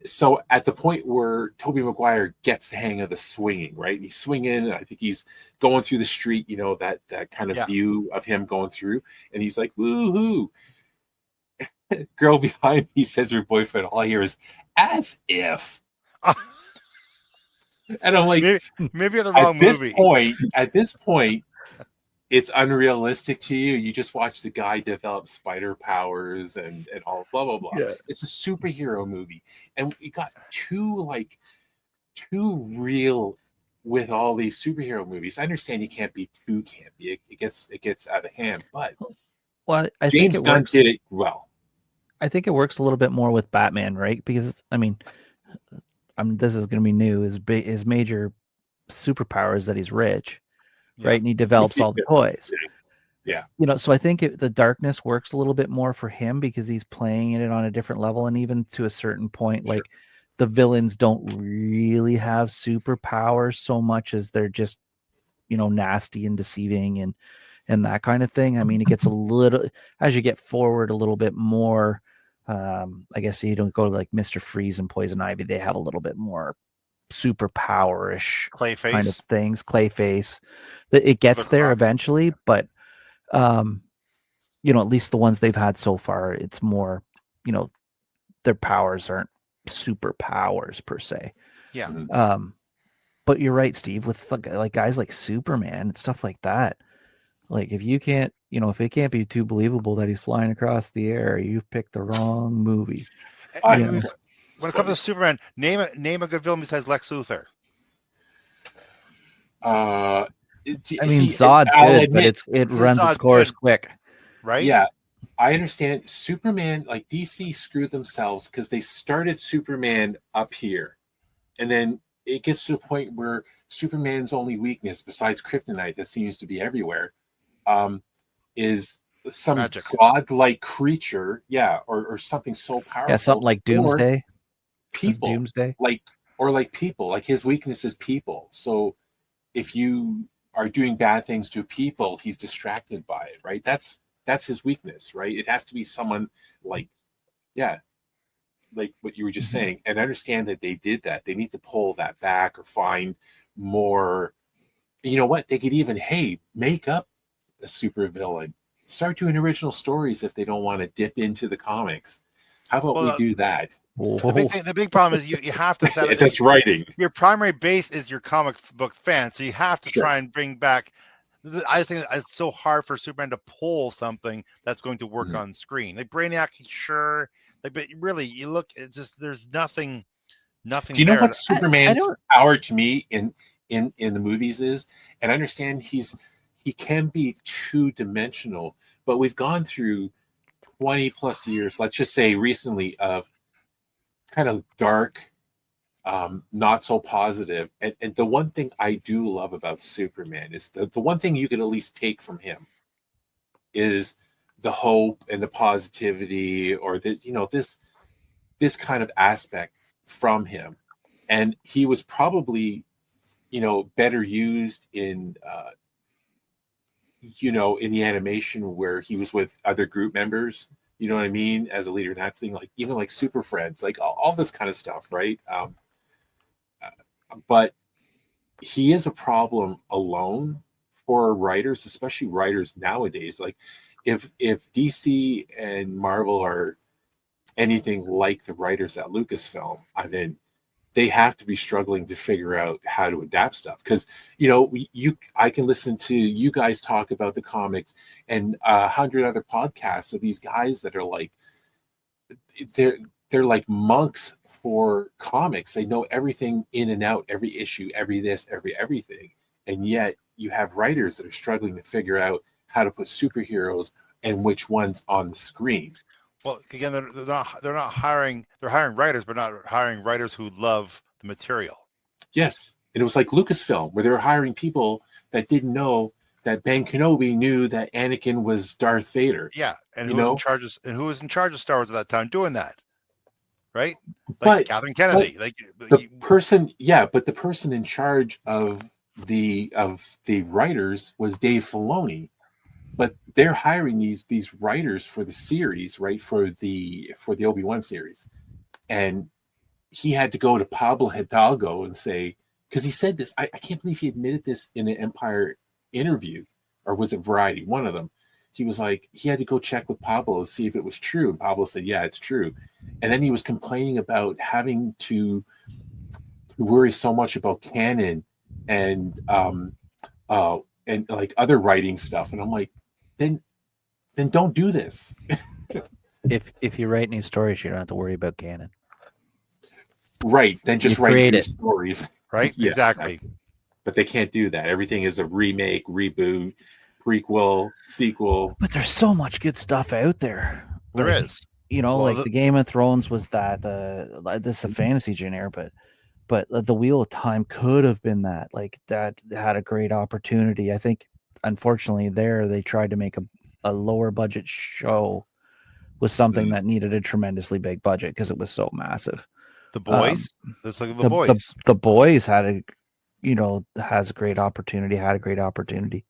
so at the point where Tobey Maguire gets the hang of the swinging, right? He's swinging, and I think he's going through the street, that kind of view of him going through. And he's like, woo-hoo. Girl behind me says her boyfriend, all I hear is, as if. And I'm like, maybe in the wrong movie. At this point, it's unrealistic to you. You just watch the guy develop spider powers and all blah blah blah. Yeah. It's a superhero movie, and we got too real with all these superhero movies. I understand you can't be too campy. It gets out of hand, but I James think Gunn did it well. I think it works a little bit more with Batman, right? Because this is going to be new. His major superpower is that he's rich, right? And he develops all the toys. Yeah. So I think the darkness works a little bit more for him because he's playing it on a different level, and even to a certain point, like the villains don't really have superpowers so much as they're just, nasty and deceiving and that kind of thing. I mean, it gets a little as you get forward a little bit more. I guess you don't go to like Mr. Freeze and Poison Ivy. They have a little bit more superpower-ish Clayface kind of things. Clayface. It gets there eventually, but at least the ones they've had so far, it's more, their powers aren't superpowers per se. Yeah. But you're right, Steve, with like guys like Superman and stuff like that. Like if you can't, if it can't be too believable that he's flying across the air, you've picked the wrong movie. When it comes to Superman, name a good villain besides Lex Luthor. Zod's good, but it runs its course quick, right? Yeah, I understand. Superman, like DC, screwed themselves because they started Superman up here, and then it gets to a point where Superman's only weakness, besides kryptonite that seems to be everywhere, is some magic, godlike creature, or something so powerful. Yeah, something like Doomsday. People, Doomsday, like people. Like his weakness is people. So if you are doing bad things to people, he's distracted by it, right? That's his weakness, right? It has to be someone like what you were just saying. And understand that they did that. They need to pull that back or find more. You know what? They could even, make up a super villain. Start doing original stories if they don't want to dip into the comics. How about we do that? The big problem is you have to set it. That's writing. Your primary base is your comic book fan, so you have to try and bring back. I just think it's so hard for Superman to pull something that's going to work on screen. Like Brainiac, sure, like, but really, you look. It's just there's nothing. Do you know what Superman's power to me in the movies is? And I understand he can be two-dimensional, but we've gone through 20 plus years, let's just say recently, of kind of dark, not so positive. And the one thing I do love about Superman is the one thing you can at least take from him is the hope and the positivity, or this kind of aspect from him. And he was probably, better used in in the animation where he was with other group members, you know what I mean, as a leader. And that's thing, like even like Super Friends, like all this kind of stuff, right? But he is a problem alone for writers, especially writers nowadays. Like if DC and Marvel are anything like the writers at Lucasfilm, I mean, they have to be struggling to figure out how to adapt stuff, because I can listen to you guys talk about the comics and 100 other podcasts of these guys that are like they're like monks for comics. They know everything in and out, every issue, every this, everything, and yet you have writers that are struggling to figure out how to put superheroes and which ones on the screen. Well, again, they're not hiring. They're hiring writers, but not hiring writers who love the material. Yes, and it was like Lucasfilm, where they were hiring people that didn't know that Ben Kenobi knew that Anakin was Darth Vader. Yeah, and who was in charge of Star Wars at that time doing that, right? Like but Catherine Kennedy, but the person in charge of the writers was Dave Filoni. But they're hiring these writers for the series, right? For the Obi-Wan series. And he had to go to Pablo Hidalgo and say, because he said this, I can't believe he admitted this in an Empire interview, or was it Variety? One of them. He was like, he had to go check with Pablo to see if it was true. And Pablo said, yeah, it's true. And then he was complaining about having to worry so much about canon and like other writing stuff. And I'm like, then don't do this. If you write new stories, you don't have to worry about canon. Right. Then just write new stories. Right. Yeah, exactly. But they can't do that. Everything is a remake, reboot, prequel, sequel. But there's so much good stuff out there. There is. The Game of Thrones was that. This is a fantasy genre, but the Wheel of Time could have been that. Like that had a great opportunity. I think, unfortunately, they tried to make a lower budget show with something that needed a tremendously big budget because it was so massive. The Boys, it's like the Boys. The Boys has a great opportunity. Had a great opportunity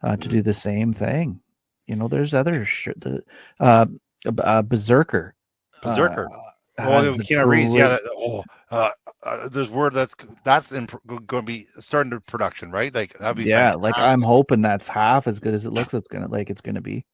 to do the same thing. There's other Berserker. Keanu Reeves, there's word that's going to be starting to production, right? Like that'd be fantastic. Like I'm hoping that's half as good as it looks. It's gonna be.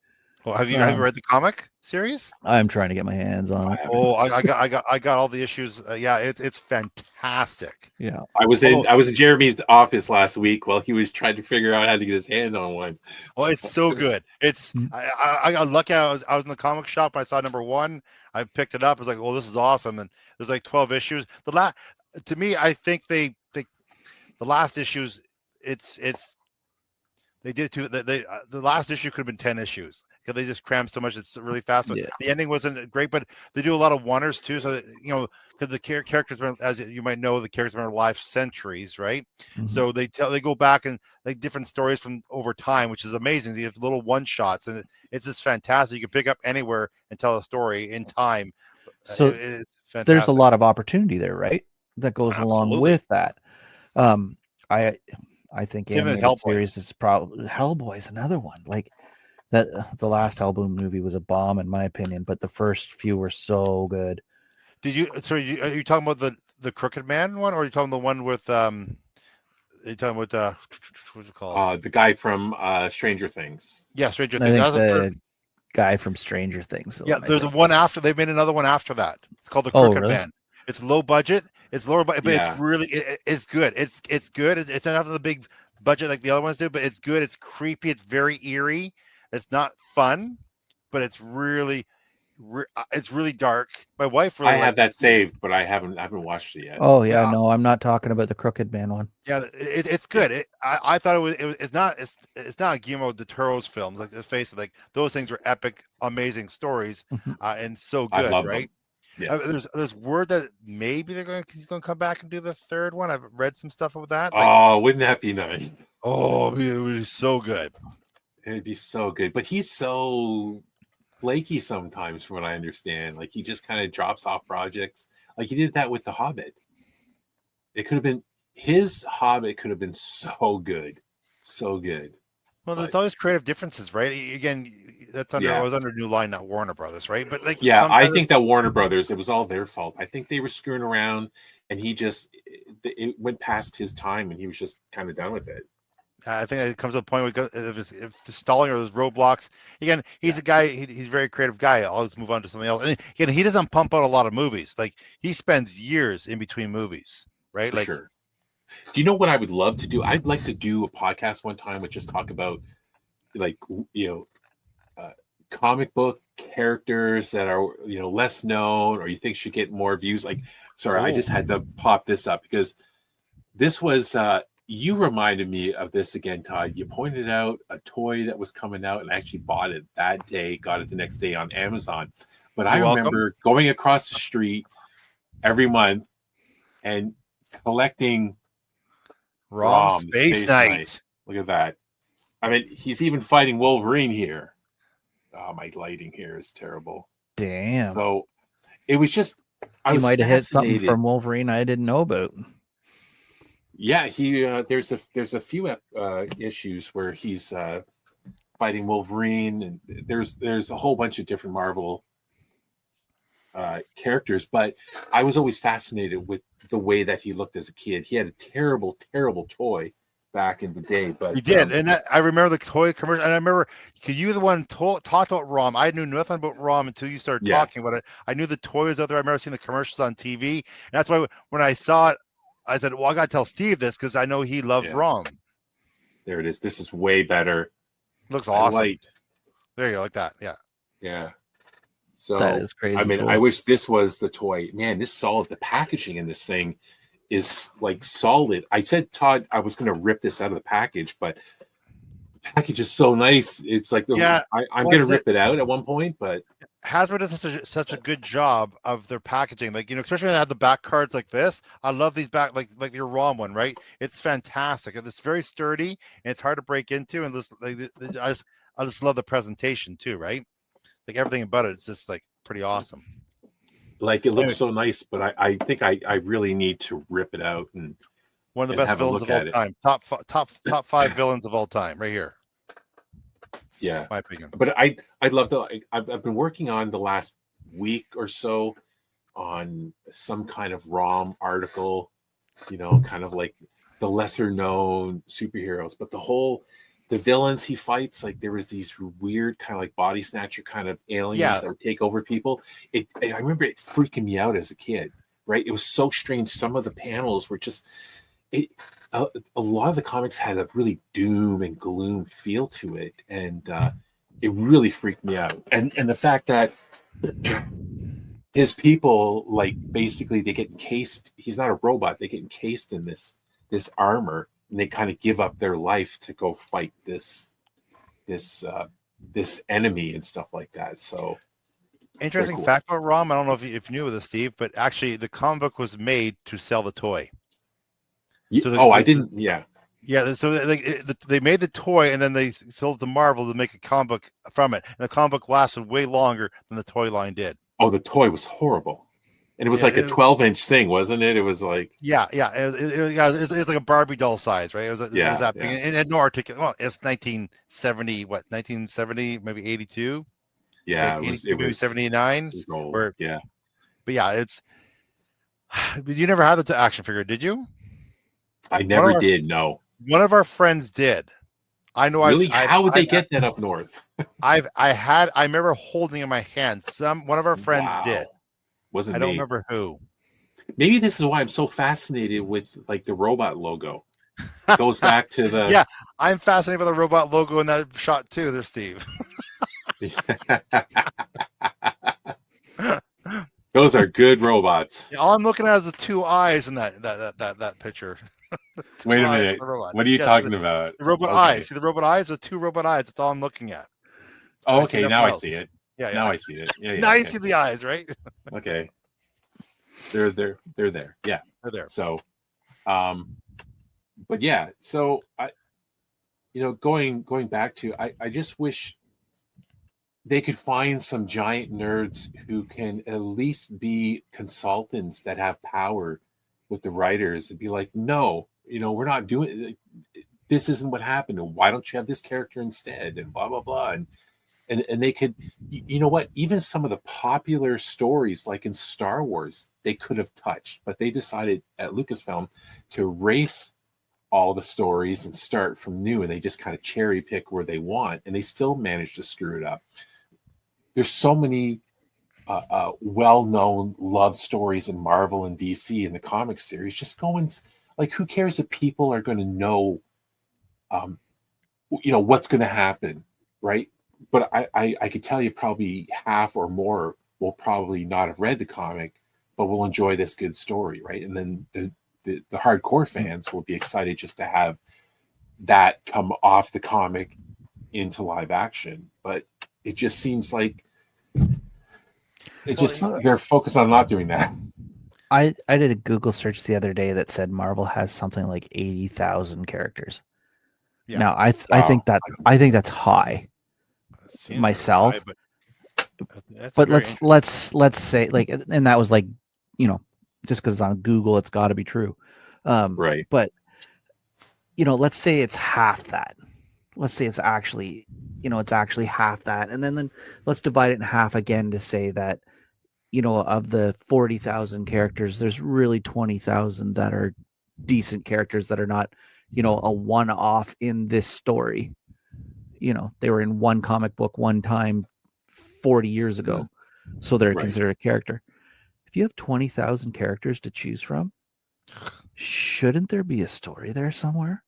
Well, have you read the comic series? I'm trying to get my hands on it. Oh, I got all the issues. It's fantastic. Yeah, I was in Jeremy's office last week while he was trying to figure out how to get his hand on one. Oh, it's so good. It's I got lucky. I was in the comic shop. I saw number 1. I picked it up. I was like, "Oh, this is awesome!" And there's like 12 issues. To me, I think the last issues. They did too. The last issue could have been 10 issues because they just crammed so much. It's really fast. So the ending wasn't great, but they do a lot of wonders too. So because the characters, as you might know, the characters are alive centuries, right? Mm-hmm. So they go back and like different stories from over time, which is amazing. You have little one shots, and it's just fantastic. You can pick up anywhere and tell a story in time. So there's a lot of opportunity there, right? That goes along with that. I think animated series is probably Hellboy is another one. Like that, the last Hellboy movie was a bomb in my opinion, but the first few were so good. Are you talking about the Crooked Man one, or are you talking the one with are you talking about what's it called? The guy from Stranger Things. Yeah, Stranger Things. guy from Stranger Things. Yeah, there's a one after. They made another one after that. It's called the Oh, Crooked really? Man. It's low budget. It's lower budget, but Yeah. it's really it's good. It's good. It's not the big budget like the other ones do, but it's good. It's creepy. It's very eerie. It's not fun, but it's really dark. My wife really I have liked that it. saved, but I haven't watched it yet. Oh yeah, Yeah. no, I'm not talking about the Crooked Man one. Yeah, it's good. I thought it's not Guillermo del Toro's films. Like, let's face it, like those things were epic, amazing stories, Mhm. and so I good, love right? them. Yes. There's word that maybe he's going to come back and do the third one. I've read some stuff about that. Like, Oh, wouldn't that be nice? oh, it would be so good. It'd be so good. But he's so flaky sometimes, from what I understand. Like, he just kind of drops off projects. Like, he did that with The Hobbit. It could have been his Hobbit could have been so good, so good. Well, there's always creative differences, right? Again, that's under Yeah. I was under New Line, not Warner Brothers, right? But like, Yeah, I sometimes think that Warner Brothers, it was all their fault. I think they were screwing around, and it went past his time, and he was just kind of done with it. I think it comes to a point where if the stalling or those roadblocks. Again, he's a guy. He's a very creative guy. I'll always move on to something else. And again, he doesn't pump out a lot of movies. Like, he spends years in between movies, right? For like, sure. Do you know what I would love to do? I'd like to do a podcast one time with just talk about, like, comic book characters that are, less known or you think should get more views. Like, sorry, I just had to pop this up because this was you reminded me of this again, Todd. You pointed out a toy that was coming out, and I actually bought it that day, got it the next day on Amazon. But I remember going across the street every month and collecting Rom Space Knight. Look at that. I mean, he's even fighting Wolverine here. Oh, my lighting here is terrible. Damn. So it was just he might have hit something from Wolverine I didn't know about. Yeah, he there's a few issues where he's fighting Wolverine, and there's a whole bunch of different Marvel characters. But I was always fascinated with the way that he looked as a kid. He had a terrible, terrible toy back in the day, but he did. And I remember the toy commercial, and I remember because you were the one talked about Rom. I knew nothing about Rom until you started talking about it. I knew the toy was out there. I remember seeing the commercials on TV, and that's why when I saw it, I said, well, I got to tell Steve this because I know he loved Rom. There it is. This is way better. Looks awesome. There you go, like that. Yeah. Yeah. So that is crazy. I mean, cool. I wish this was the toy. Man, this solid. The packaging in this thing is like solid. I said, Todd, I was going to rip this out of the package, but the package is so nice. It's like, I'm going to rip it out at one point, but Hasbro does such a good job of their packaging. Like, especially when they have the back cards like this. I love these back, like your ROM one, right? It's fantastic. It's very sturdy and it's hard to break into. And this, I just love the presentation too, right? Like, everything about it is just like pretty awesome. Like, it looks so nice, but I think I really need to rip it out and one of the best villains of all time. Top 5 villains of all time, right here. Yeah, my opinion. But I'd love to. I've been working on the last week or so on some kind of ROM article, kind of like the lesser known superheroes, but the villains he fights, like there was these weird kind of like body snatcher kind of aliens that would take over people. I remember it freaking me out as a kid, right? It was so strange. Some of the panels were just a lot of the comics had a really doom and gloom feel to it, and it really freaked me out. And the fact that his people, like, basically they get encased. He's not a robot. They get encased in this armor, and they kind of give up their life to go fight this enemy and stuff like that. So interesting fact about ROM. I don't know if you knew this, Steve, but actually the comic book was made to sell the toy. So I didn't. Yeah. So they made the toy and then they sold it to Marvel to make a comic book from it. And the comic book lasted way longer than the toy line did. Oh, the toy was horrible, and it was like a 12-inch thing, wasn't it? It was like it was like a Barbie doll size, right? It was that big, and it had no articulation. Well, it's 1970, 1970, maybe 82. Yeah, like it was 79. But yeah, it's. You never had the action figure, did you? I never did. No. One of our friends did. I know. Really? How would they get that up north? I remember holding in my hand. One of our friends did. Wasn't I don't me. remember who. Maybe this is why I'm so fascinated with like the robot logo. It goes back to the Yeah, I'm fascinated by the robot logo in that shot too. There, Steve. Those are good robots. Yeah, all I'm looking at is the two eyes in that picture. Wait a minute. What are you talking about? The robot eyes. See the robot eyes? The two robot eyes. That's all I'm looking at. Oh, okay. Now I see it. Yeah. Now I see it. Yeah. Now you see the eyes, right? Okay. They're there. Yeah. They're there. So, but yeah. So going back to, I just wish they could find some giant nerds who can at least be consultants that have power with the writers and be like, no, we're not doing this. Isn't what happened. And why don't you have this character instead? And blah, blah, blah. And they could, what, even some of the popular stories, like in Star Wars, they could have touched, but they decided at Lucasfilm to erase all the stories and start from new. And they just kind of cherry pick where they want. And they still managed to screw it up. There's so many well-known love stories in Marvel and DC in the comic series. Just going, like, who cares if people are going to know, what's going to happen, right? But I could tell you probably half or more will probably not have read the comic, but will enjoy this good story, right? And then the hardcore fans will be excited just to have that come off the comic into live action. But it just seems like they're focused on not doing that. I did a Google search the other day that said Marvel has something like 80,000 characters. Yeah. Now I think that's high myself. High, but let's say, like, and that was like, just because it's on Google, it's got to be true. Right. But let's say it's half that. Let's say it's actually half that, and then let's divide it in half again to say that of the 40,000 characters, there's really 20,000 that are decent characters that are not a one-off in this story. They were in one comic book one time 40 years ago, so they're considered a character. If you have 20,000 characters to choose from, shouldn't there be a story there somewhere?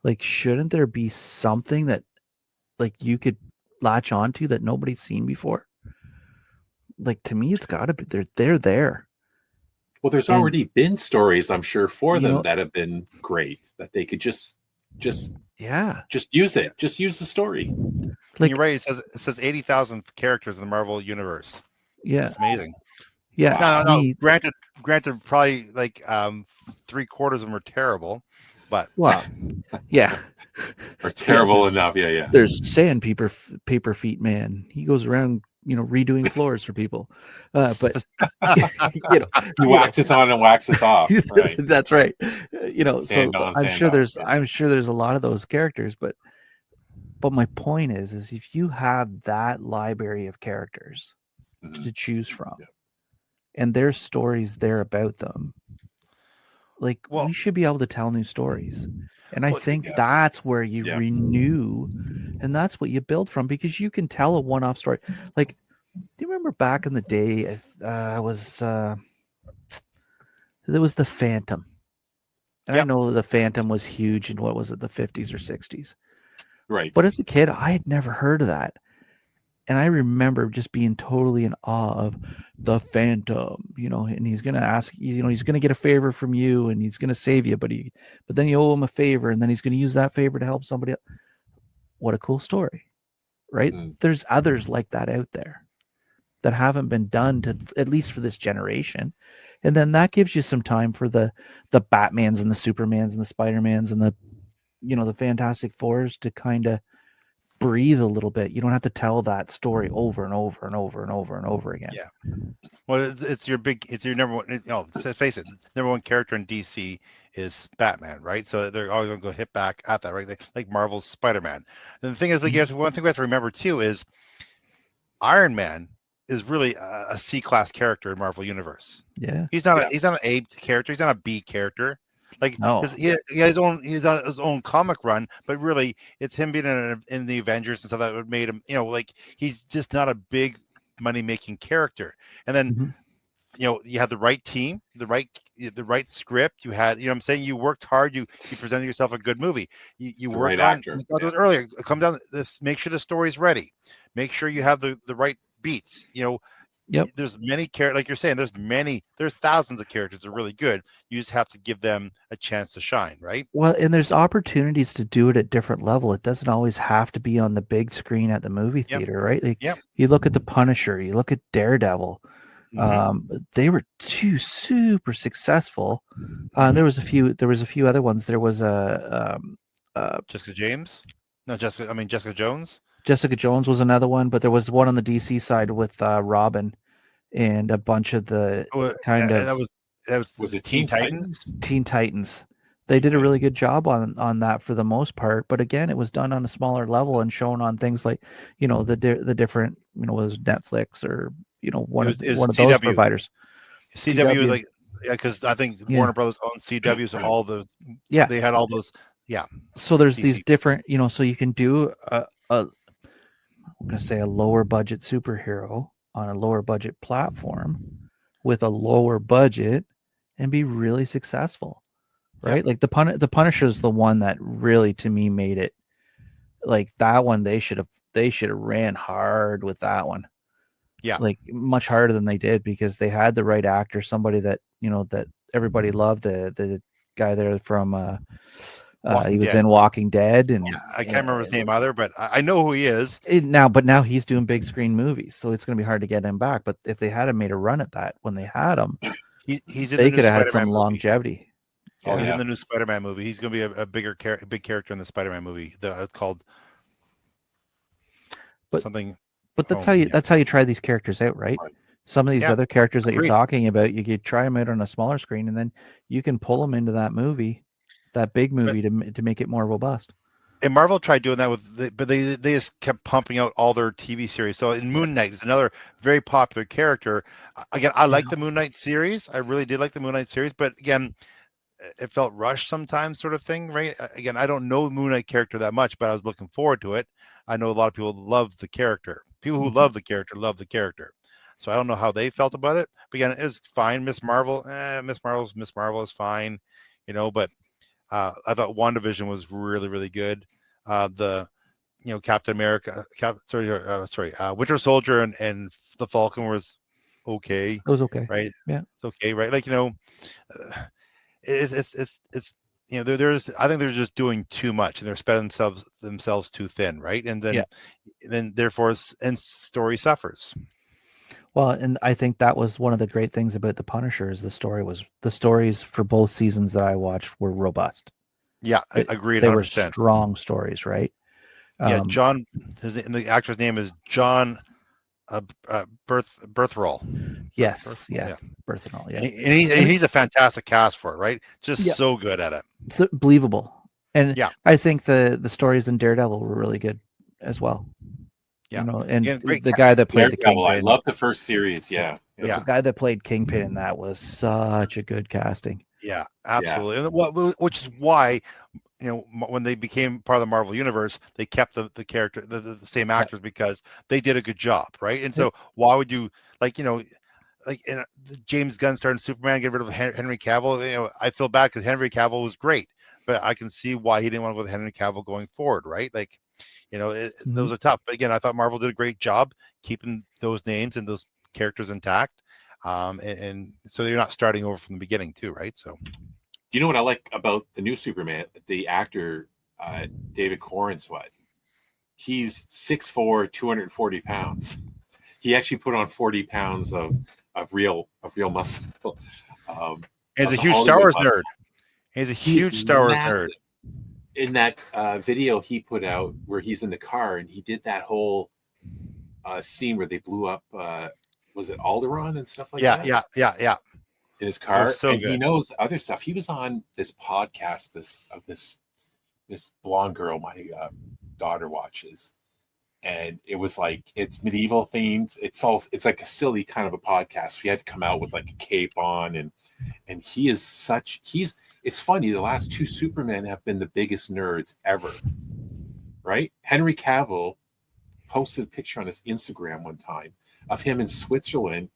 Like, shouldn't there be something that, like, you could latch onto that nobody's seen before? Like, to me, it's got to be they're there. Well, there's already been stories, I'm sure, for them that have been great, that they could just use it. Just use the story. Like, you're right. It says 80,000 characters in the Marvel universe. Yeah, it's amazing. Yeah, no. Granted, probably like 3/4 of them are terrible, but yeah, are terrible enough. Yeah. There's Sandpaper Feet Man. He goes around, redoing floors for people. But he waxes on and waxes off. Right. That's right. So I'm sure there's a lot of those characters, but my point is if you have that library of characters to choose from, and there's stories there about them, like, we should be able to tell new stories. And I think that's where you renew, and that's what you build from, because you can tell a one-off story. Like, do you remember back in the day, there was the Phantom. And I know the Phantom was huge in, what was it, the 50s or 60s. Right. But as a kid, I had never heard of that. And I remember just being totally in awe of the Phantom, and he's going to ask, he's going to get a favor from you and he's going to save you, but then you owe him a favor, and then he's going to use that favor to help somebody else. What a cool story, right? There's others like that out there that haven't been done, to at least for this generation. And then that gives you some time for the Batmans and the Supermans and the Spider-Mans and the Fantastic Fours to kind of breathe a little bit. You don't have to tell that story over and over and over and over and over again. Yeah. Well, it's your number one. Let's face it, number one character in DC is Batman, right? So they're always going to go hit back at that, right? Like Marvel's Spider-Man. And the thing is, one thing we have to remember too is Iron Man is really a C-class character in Marvel Universe. Yeah. He's not an A character. He's not a B character. Like, No. because he's on his own comic run, but really it's him being in the Avengers and stuff that would made him, like he's just not a big money making character. And then Mhm. You have the right team, the right script. You had, I'm saying, you worked hard. You presented yourself a good movie. You The work right on. actor. We talked about earlier. Come down. This. Make sure the story's ready. Make sure you have the right beats. Yep. There's many characters, like you're saying. There's thousands of characters that are really good. You just have to give them a chance to shine, right? Well, and there's opportunities to do it at different level. It doesn't always have to be on the big screen at the movie Yep. theater, right? Like Yep. you look at the Punisher, you look at Daredevil. Mhm. They were two super successful. There was a few other ones. There was Jessica James. No, Jessica Jones. Jessica Jones was another one, but there was one on the DC side with Robin and a bunch of the kind of that was it Teen Titans? Teen Titans. They did a really good job on that for the most part, but again, it was done on a smaller level and shown on things like, the different, was Netflix or one of those CW. providers. CW, like, because I think Warner Brothers owns CW, so all the they had all those. Yeah. So there's DC. these different, so you can do I'm going to say a lower budget superhero on a lower budget platform with a lower budget and be really successful, right? Like the Punisher is the one that really, to me, made it. Like that one, they should have ran hard with that one. Yeah, like much harder than they did because they had the right actor, somebody that that everybody loved. The guy there from he was in Walking Dead, and I can't remember his name either, but I know who he is now he's doing big screen movies, so it's going to be hard to get him back. But if they had made a run at that when they had him, they could have had some longevity. He's in the new Spider-Man movie. He's going to be a big character in the Spider-Man movie. It's called something. But that's how you try these characters out, right? Some of these other characters that you're talking about, you could try them out on a smaller screen, and then you can pull them into that movie, that big movie, to make it more robust. And Marvel tried doing that but they just kept pumping out all their TV series. So in Moon Knight is another very popular character. Again, I like the Moon Knight series. I really did like the Moon Knight series, but again, it felt rushed sometimes, sort of thing, right? Again, I don't know the Moon Knight character that much, but I was looking forward to it. I know a lot of people love the character. People who love the character. So I don't know how they felt about it. But again, it was fine. Miss Marvel is fine, but I thought WandaVision was really, really good. Captain America, Winter Soldier and the Falcon was okay. It was okay. Right? Yeah. It's okay, right? Like, it's there's I think they're just doing too much and they're spreading themselves too thin, right? And then therefore story suffers. Well, and I think that was one of the great things about the Punisher is the stories for both seasons that I watched were robust. Yeah, I agree. They were strong stories, right? John, the actor's name is John Berthroll. Yes, Berthroll. Yeah, and he's a fantastic cast for it, right? Just so good at it. It's believable, and I think the stories in Daredevil were really good as well. Yeah, and the guy that played the Kingpin. I love the first series. Yeah. The guy that played Kingpin in that was such a good casting. Yeah, absolutely. And which is why, when they became part of the Marvel Universe, they kept the character, the same actors because they did a good job, right? And so why would you James Gunn starting Superman, get rid of Henry Cavill? I feel bad because Henry Cavill was great, but I can see why he didn't want to go with Henry Cavill going forward, right? Like, those are tough. But again, I thought Marvel did a great job keeping those names and those characters intact. And so you're not starting over from the beginning too, right? So do you know what I like about the new Superman? The actor David Corenswet. He's 6'4", 240 pounds. He actually put on 40 pounds of real muscle. He's a huge Star Wars nerd. He's a huge Star Wars nerd. In that video he put out where he's in the car and he did that whole scene where they blew up was it Alderaan and stuff like that? Yeah. In his car. So and good. He knows other stuff. He was on this podcast this blonde girl my daughter watches. And it was like it's medieval themes. It's like a silly kind of a podcast. We had to come out with like a cape on and he is it's funny. The last two Supermen have been the biggest nerds ever, right? Henry Cavill posted a picture on his Instagram one time of him in Switzerland,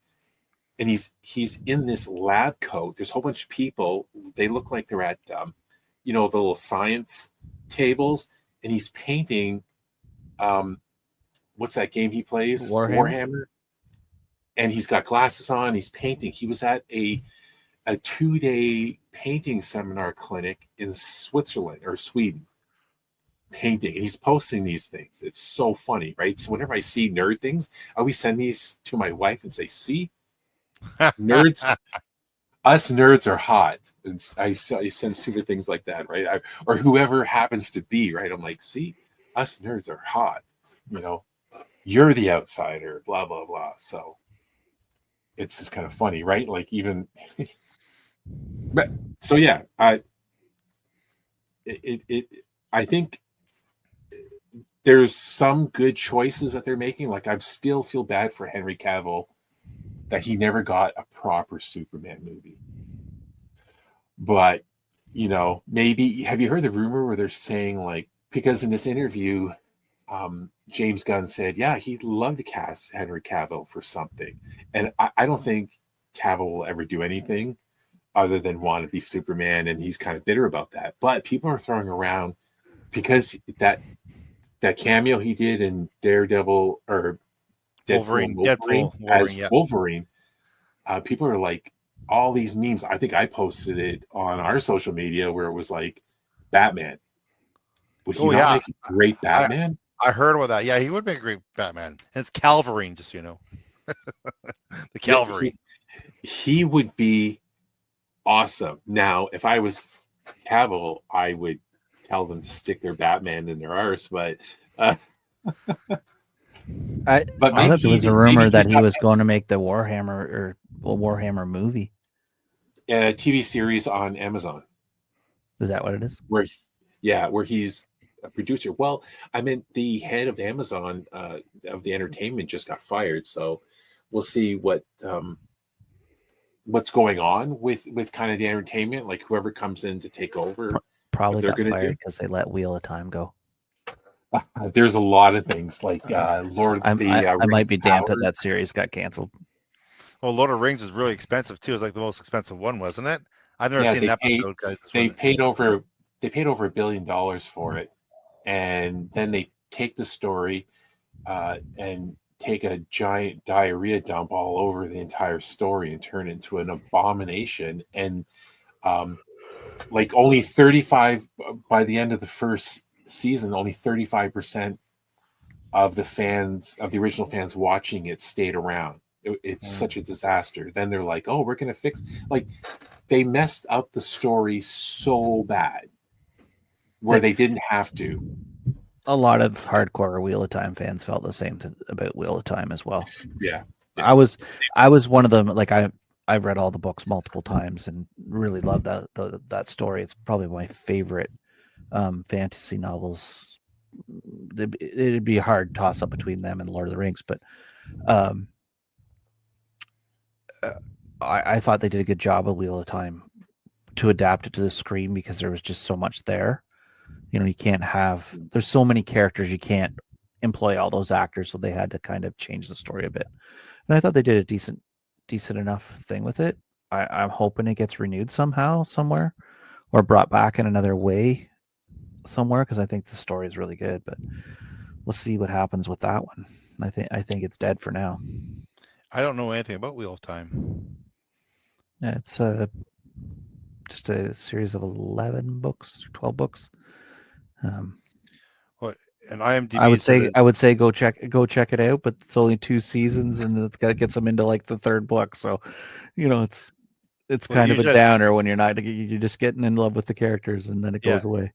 and he's in this lab coat. There's a whole bunch of people. They look like they're at the little science tables, and he's painting. What's that game he plays? Warhammer. And he's got glasses on. He's painting. He was at a 2-day painting seminar clinic in Switzerland or Sweden, painting. And he's posting these things. It's so funny, right? So whenever I see nerd things, I always send these to my wife and say, "See, nerds, us nerds are hot." And I send stupid things like that, right? Or whoever happens to be, right? I'm like, "See, us nerds are hot. You're the outsider." Blah blah blah. So it's just kind of funny, right? Like even, but so yeah, I think there's some good choices that they're making. Like I still feel bad for Henry Cavill that he never got a proper Superman movie. But maybe have you heard the rumor where they're saying like, because in this interview, James Gunn said, yeah, he'd love to cast Henry Cavill for something. And I don't think Cavill will ever do anything other than want to be Superman. And he's kind of bitter about that. But people are throwing around, because that cameo he did in Daredevil or Deadpool as Wolverine, people are like, all these memes. I think I posted it on our social media where it was like, Batman. Would he not make a great Batman? I heard about that. Yeah, he would make a great Batman. And it's Calvary, just the Calvary. He would be awesome. Now, if I was Cavill, I would tell them to stick their Batman in their arse. But I thought there was a rumor that he was going to make the Warhammer movie. A TV series on Amazon. Is that what it is? Where he's a producer. Well, I mean, the head of Amazon of the entertainment just got fired, so we'll see what's going on with kind of the entertainment. Like whoever comes in to take over, probably got fired because they let Wheel of Time go. There's a lot of things like Lord. I might be damned that that series got canceled. Well, Lord of the Rings was really expensive too. It was like the most expensive one, wasn't it? I've never seen an episode. They paid over $1 billion for it, and then they take the story and take a giant diarrhea dump all over the entire story and turn it into an abomination. And like only 35 by the end of the first season, only 35% of the original fans watching it stayed around. It's such a disaster. Then they're like, "Oh, we're gonna fix." Like they messed up the story so bad where they didn't have to. A lot of hardcore Wheel of Time fans felt the same about Wheel of Time as well. Yeah. I was one of them. Like I've read all the books multiple times and really love that story. It's probably my favorite fantasy novels. It'd be a hard toss up between them and Lord of the Rings, but I thought they did a good job of Wheel of Time to adapt it to the screen because there was just so much there. You can't there's so many characters, you can't employ all those actors, so they had to kind of change the story a bit. And I thought they did a decent enough thing with it. I'm hoping it gets renewed somehow, somewhere, or brought back in another way somewhere, because I think the story is really good. But we'll see what happens with that one. I think it's dead for now. I don't know anything about Wheel of Time. Yeah, it's just a series of 11 books, 12 books. And IMDb. I would say go check it out, but it's only 2 seasons and it gets them into like the 3rd book. So, it's kind of a downer when you're just getting in love with the characters and then it goes away.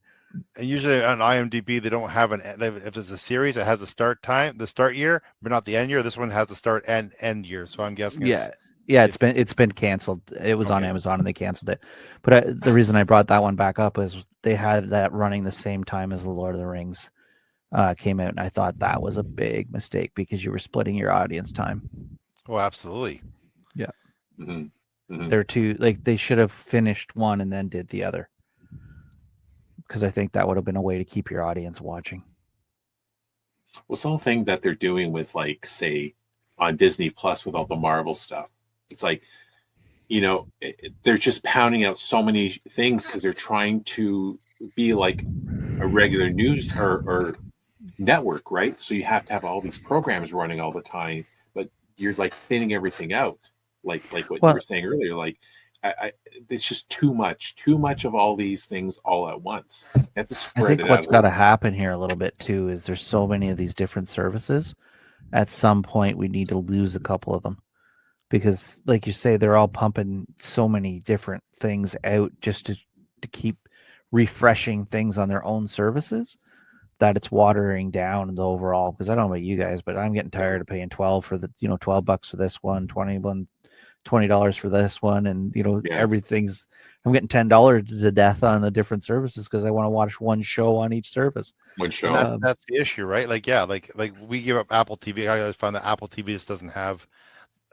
And usually on IMDb they don't have if it's a series, it has the start year, but not the end year. This one has the start and end year. So I'm guessing it's been canceled. It was on Amazon and they canceled it. But the reason I brought that one back up is they had that running the same time as the Lord of the Rings came out, and I thought that was a big mistake because you were splitting your audience time. Oh, absolutely. Yeah. Mm-hmm. They're two, like they should have finished one and then did the other, because I think that would have been a way to keep your audience watching. Well, the whole thing that they're doing with, like, say, on Disney Plus with all the Marvel stuff, it's like, they're just pounding out so many things because they're trying to be like a regular news or network, right? So you have to have all these programs running all the time, but you're like thinning everything out, like what you were saying earlier. Like, it's just too much of all these things all at once. You have to spread I think it what's out got to happen here a little bit too is there's so many of these different services. At some point, we need to lose a couple of them, because, like you say, they're all pumping so many different things out just to keep refreshing things on their own services, that it's watering down the overall. Because I don't know about you guys, but I'm getting tired of paying $12 for the $12 for this one, $20 for this one, and everything's, I'm getting $10 to death on the different services because I want to watch one show on each service. One show. And that's the issue, right? Like, yeah, like we give up Apple TV. I always found that Apple TV just doesn't have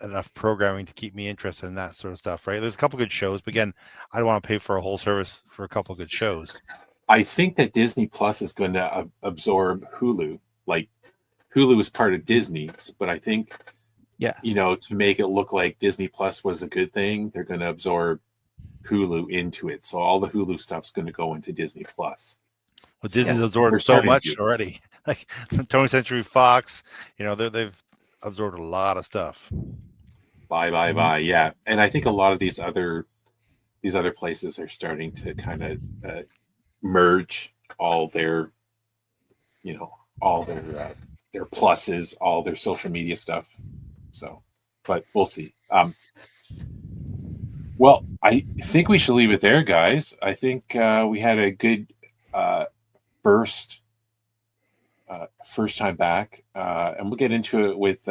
enough programming to keep me interested in that sort of stuff, right? There's a couple good shows, but again, I don't want to pay for a whole service for a couple good shows. I think that Disney Plus is going to absorb Hulu. Like, Hulu is part of Disney, but I think, to make it look like Disney Plus was a good thing, they're going to absorb Hulu into it. So all the Hulu stuff's going to go into Disney Plus. Well, Disney's absorbed so much already. Like 20th Century Fox, they've absorbed a lot of stuff. Bye. Yeah. And I think a lot of these other places are starting to kind of merge all their pluses, all their social media stuff. So, but we'll see. Well, I think we should leave it there, guys. I think we had a good first time back, and we'll get into it with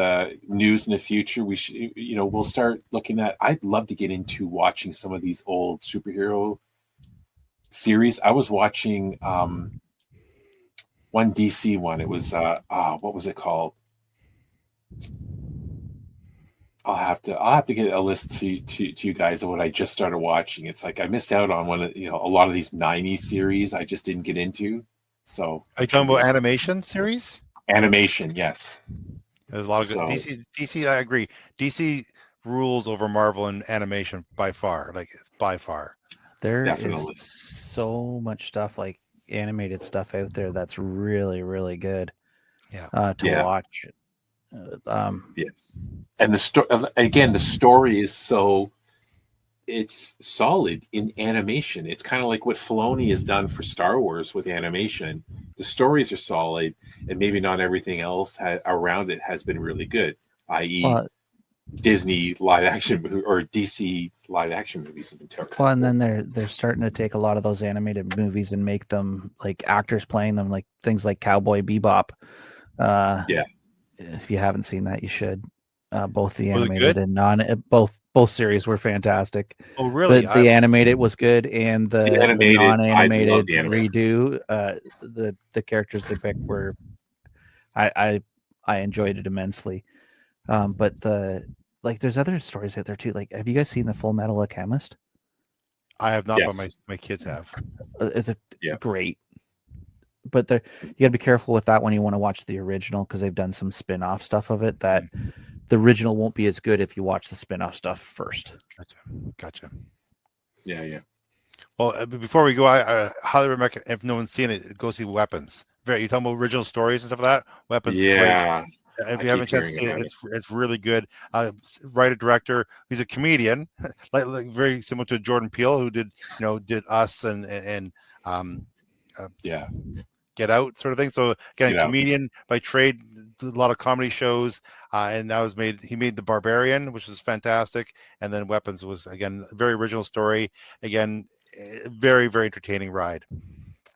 news in the future. We should, we'll start looking at. I'd love to get into watching some of these old superhero series. I was watching one DC one. It was what was it called? I'll have to get a list to you guys of what I just started watching. It's like I missed out on one of a lot of these 90s series I just didn't get into. So are you talking about animation series? Animation, yes. There's a lot of good DC. I agree. DC rules over Marvel in animation by far. There is so much stuff, like animated stuff out there that's really, really good. To watch. Yes, and the story is it's solid in animation. It's kind of like what Filoni has done for Star Wars with animation. The stories are solid, and maybe not everything else around it has been really good, i.e. Disney live action or DC live action movies have been terrible. Well, and then they're starting to take a lot of those animated movies and make them like actors playing them, like things like Cowboy Bebop. If you haven't seen that, you should. Both the animated and both series were fantastic. Oh, really? The animated was good, and the non-animated redo. The characters they picked were, I enjoyed it immensely. But there's other stories out there too. Like, have you guys seen the Full Metal Alchemist? I have not, but my kids have. It's great. But you got to be careful with that when you want to watch the original, because they've done some spin-off stuff of it that the original won't be as good if you watch the spin-off stuff first. Gotcha. Yeah. Well, before we go, I highly recommend, if no one's seen it, go see Weapons. You're talking about original stories and stuff like that? Weapons. Yeah. Great. If you haven't chance to see it, it's really good. Writer director, he's a comedian, like very similar to Jordan Peele, who did Us and Get Out sort of thing. So again, comedian by trade, a lot of comedy shows, and he made The Barbarian, which was fantastic, and then Weapons was again a very original story. Again, very, very entertaining ride.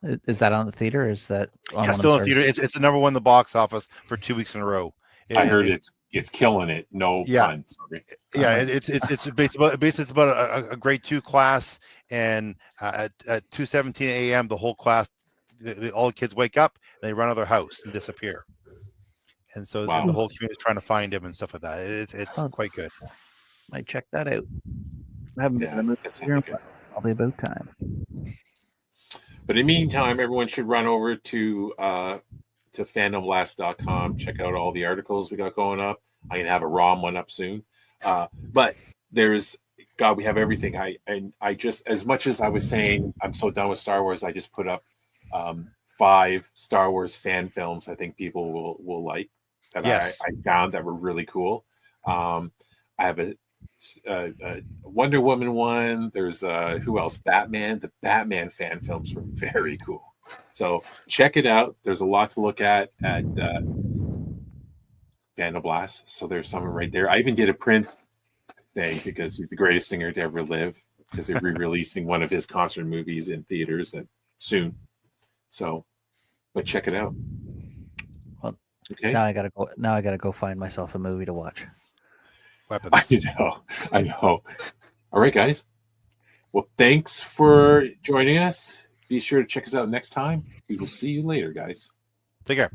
Is that on the theater? Or is that on still in the theater? It's the number one in the box office for 2 weeks in a row. I heard it's killing it. No pun. Sorry. Yeah, it's basically about a grade 2 class, and at 2:17 a.m. the whole class, all the kids wake up, and they run out of their house and disappear, and so the whole community is trying to find him and stuff like that. It's quite good. Might check that out. I haven't been Yeah, to the movie that's theater, good. but probably about time. But in the meantime, everyone should run over to fandomblast.com. Check out all the articles we got going up. I'm gonna have a ROM one up soon. But there's God, we have everything. I just, as much as I was saying I'm so done with Star Wars, I just put up 5 Star Wars fan films I think people will like that Yes. I found that were really cool. I have a Wonder Woman one. There's who else? Batman. The Batman fan films were very cool. So check it out. There's a lot to look at Fandom Blast. So there's someone right there. I even did a print thing because he's the greatest singer to ever live. Because they're re-releasing one of his concert movies in theaters soon. So, but check it out. Well, okay. Now I gotta go find myself a movie to watch. Weapons. I know. All right, guys. Well, thanks for joining us. Be sure to check us out next time. We will see you later, guys. Take care.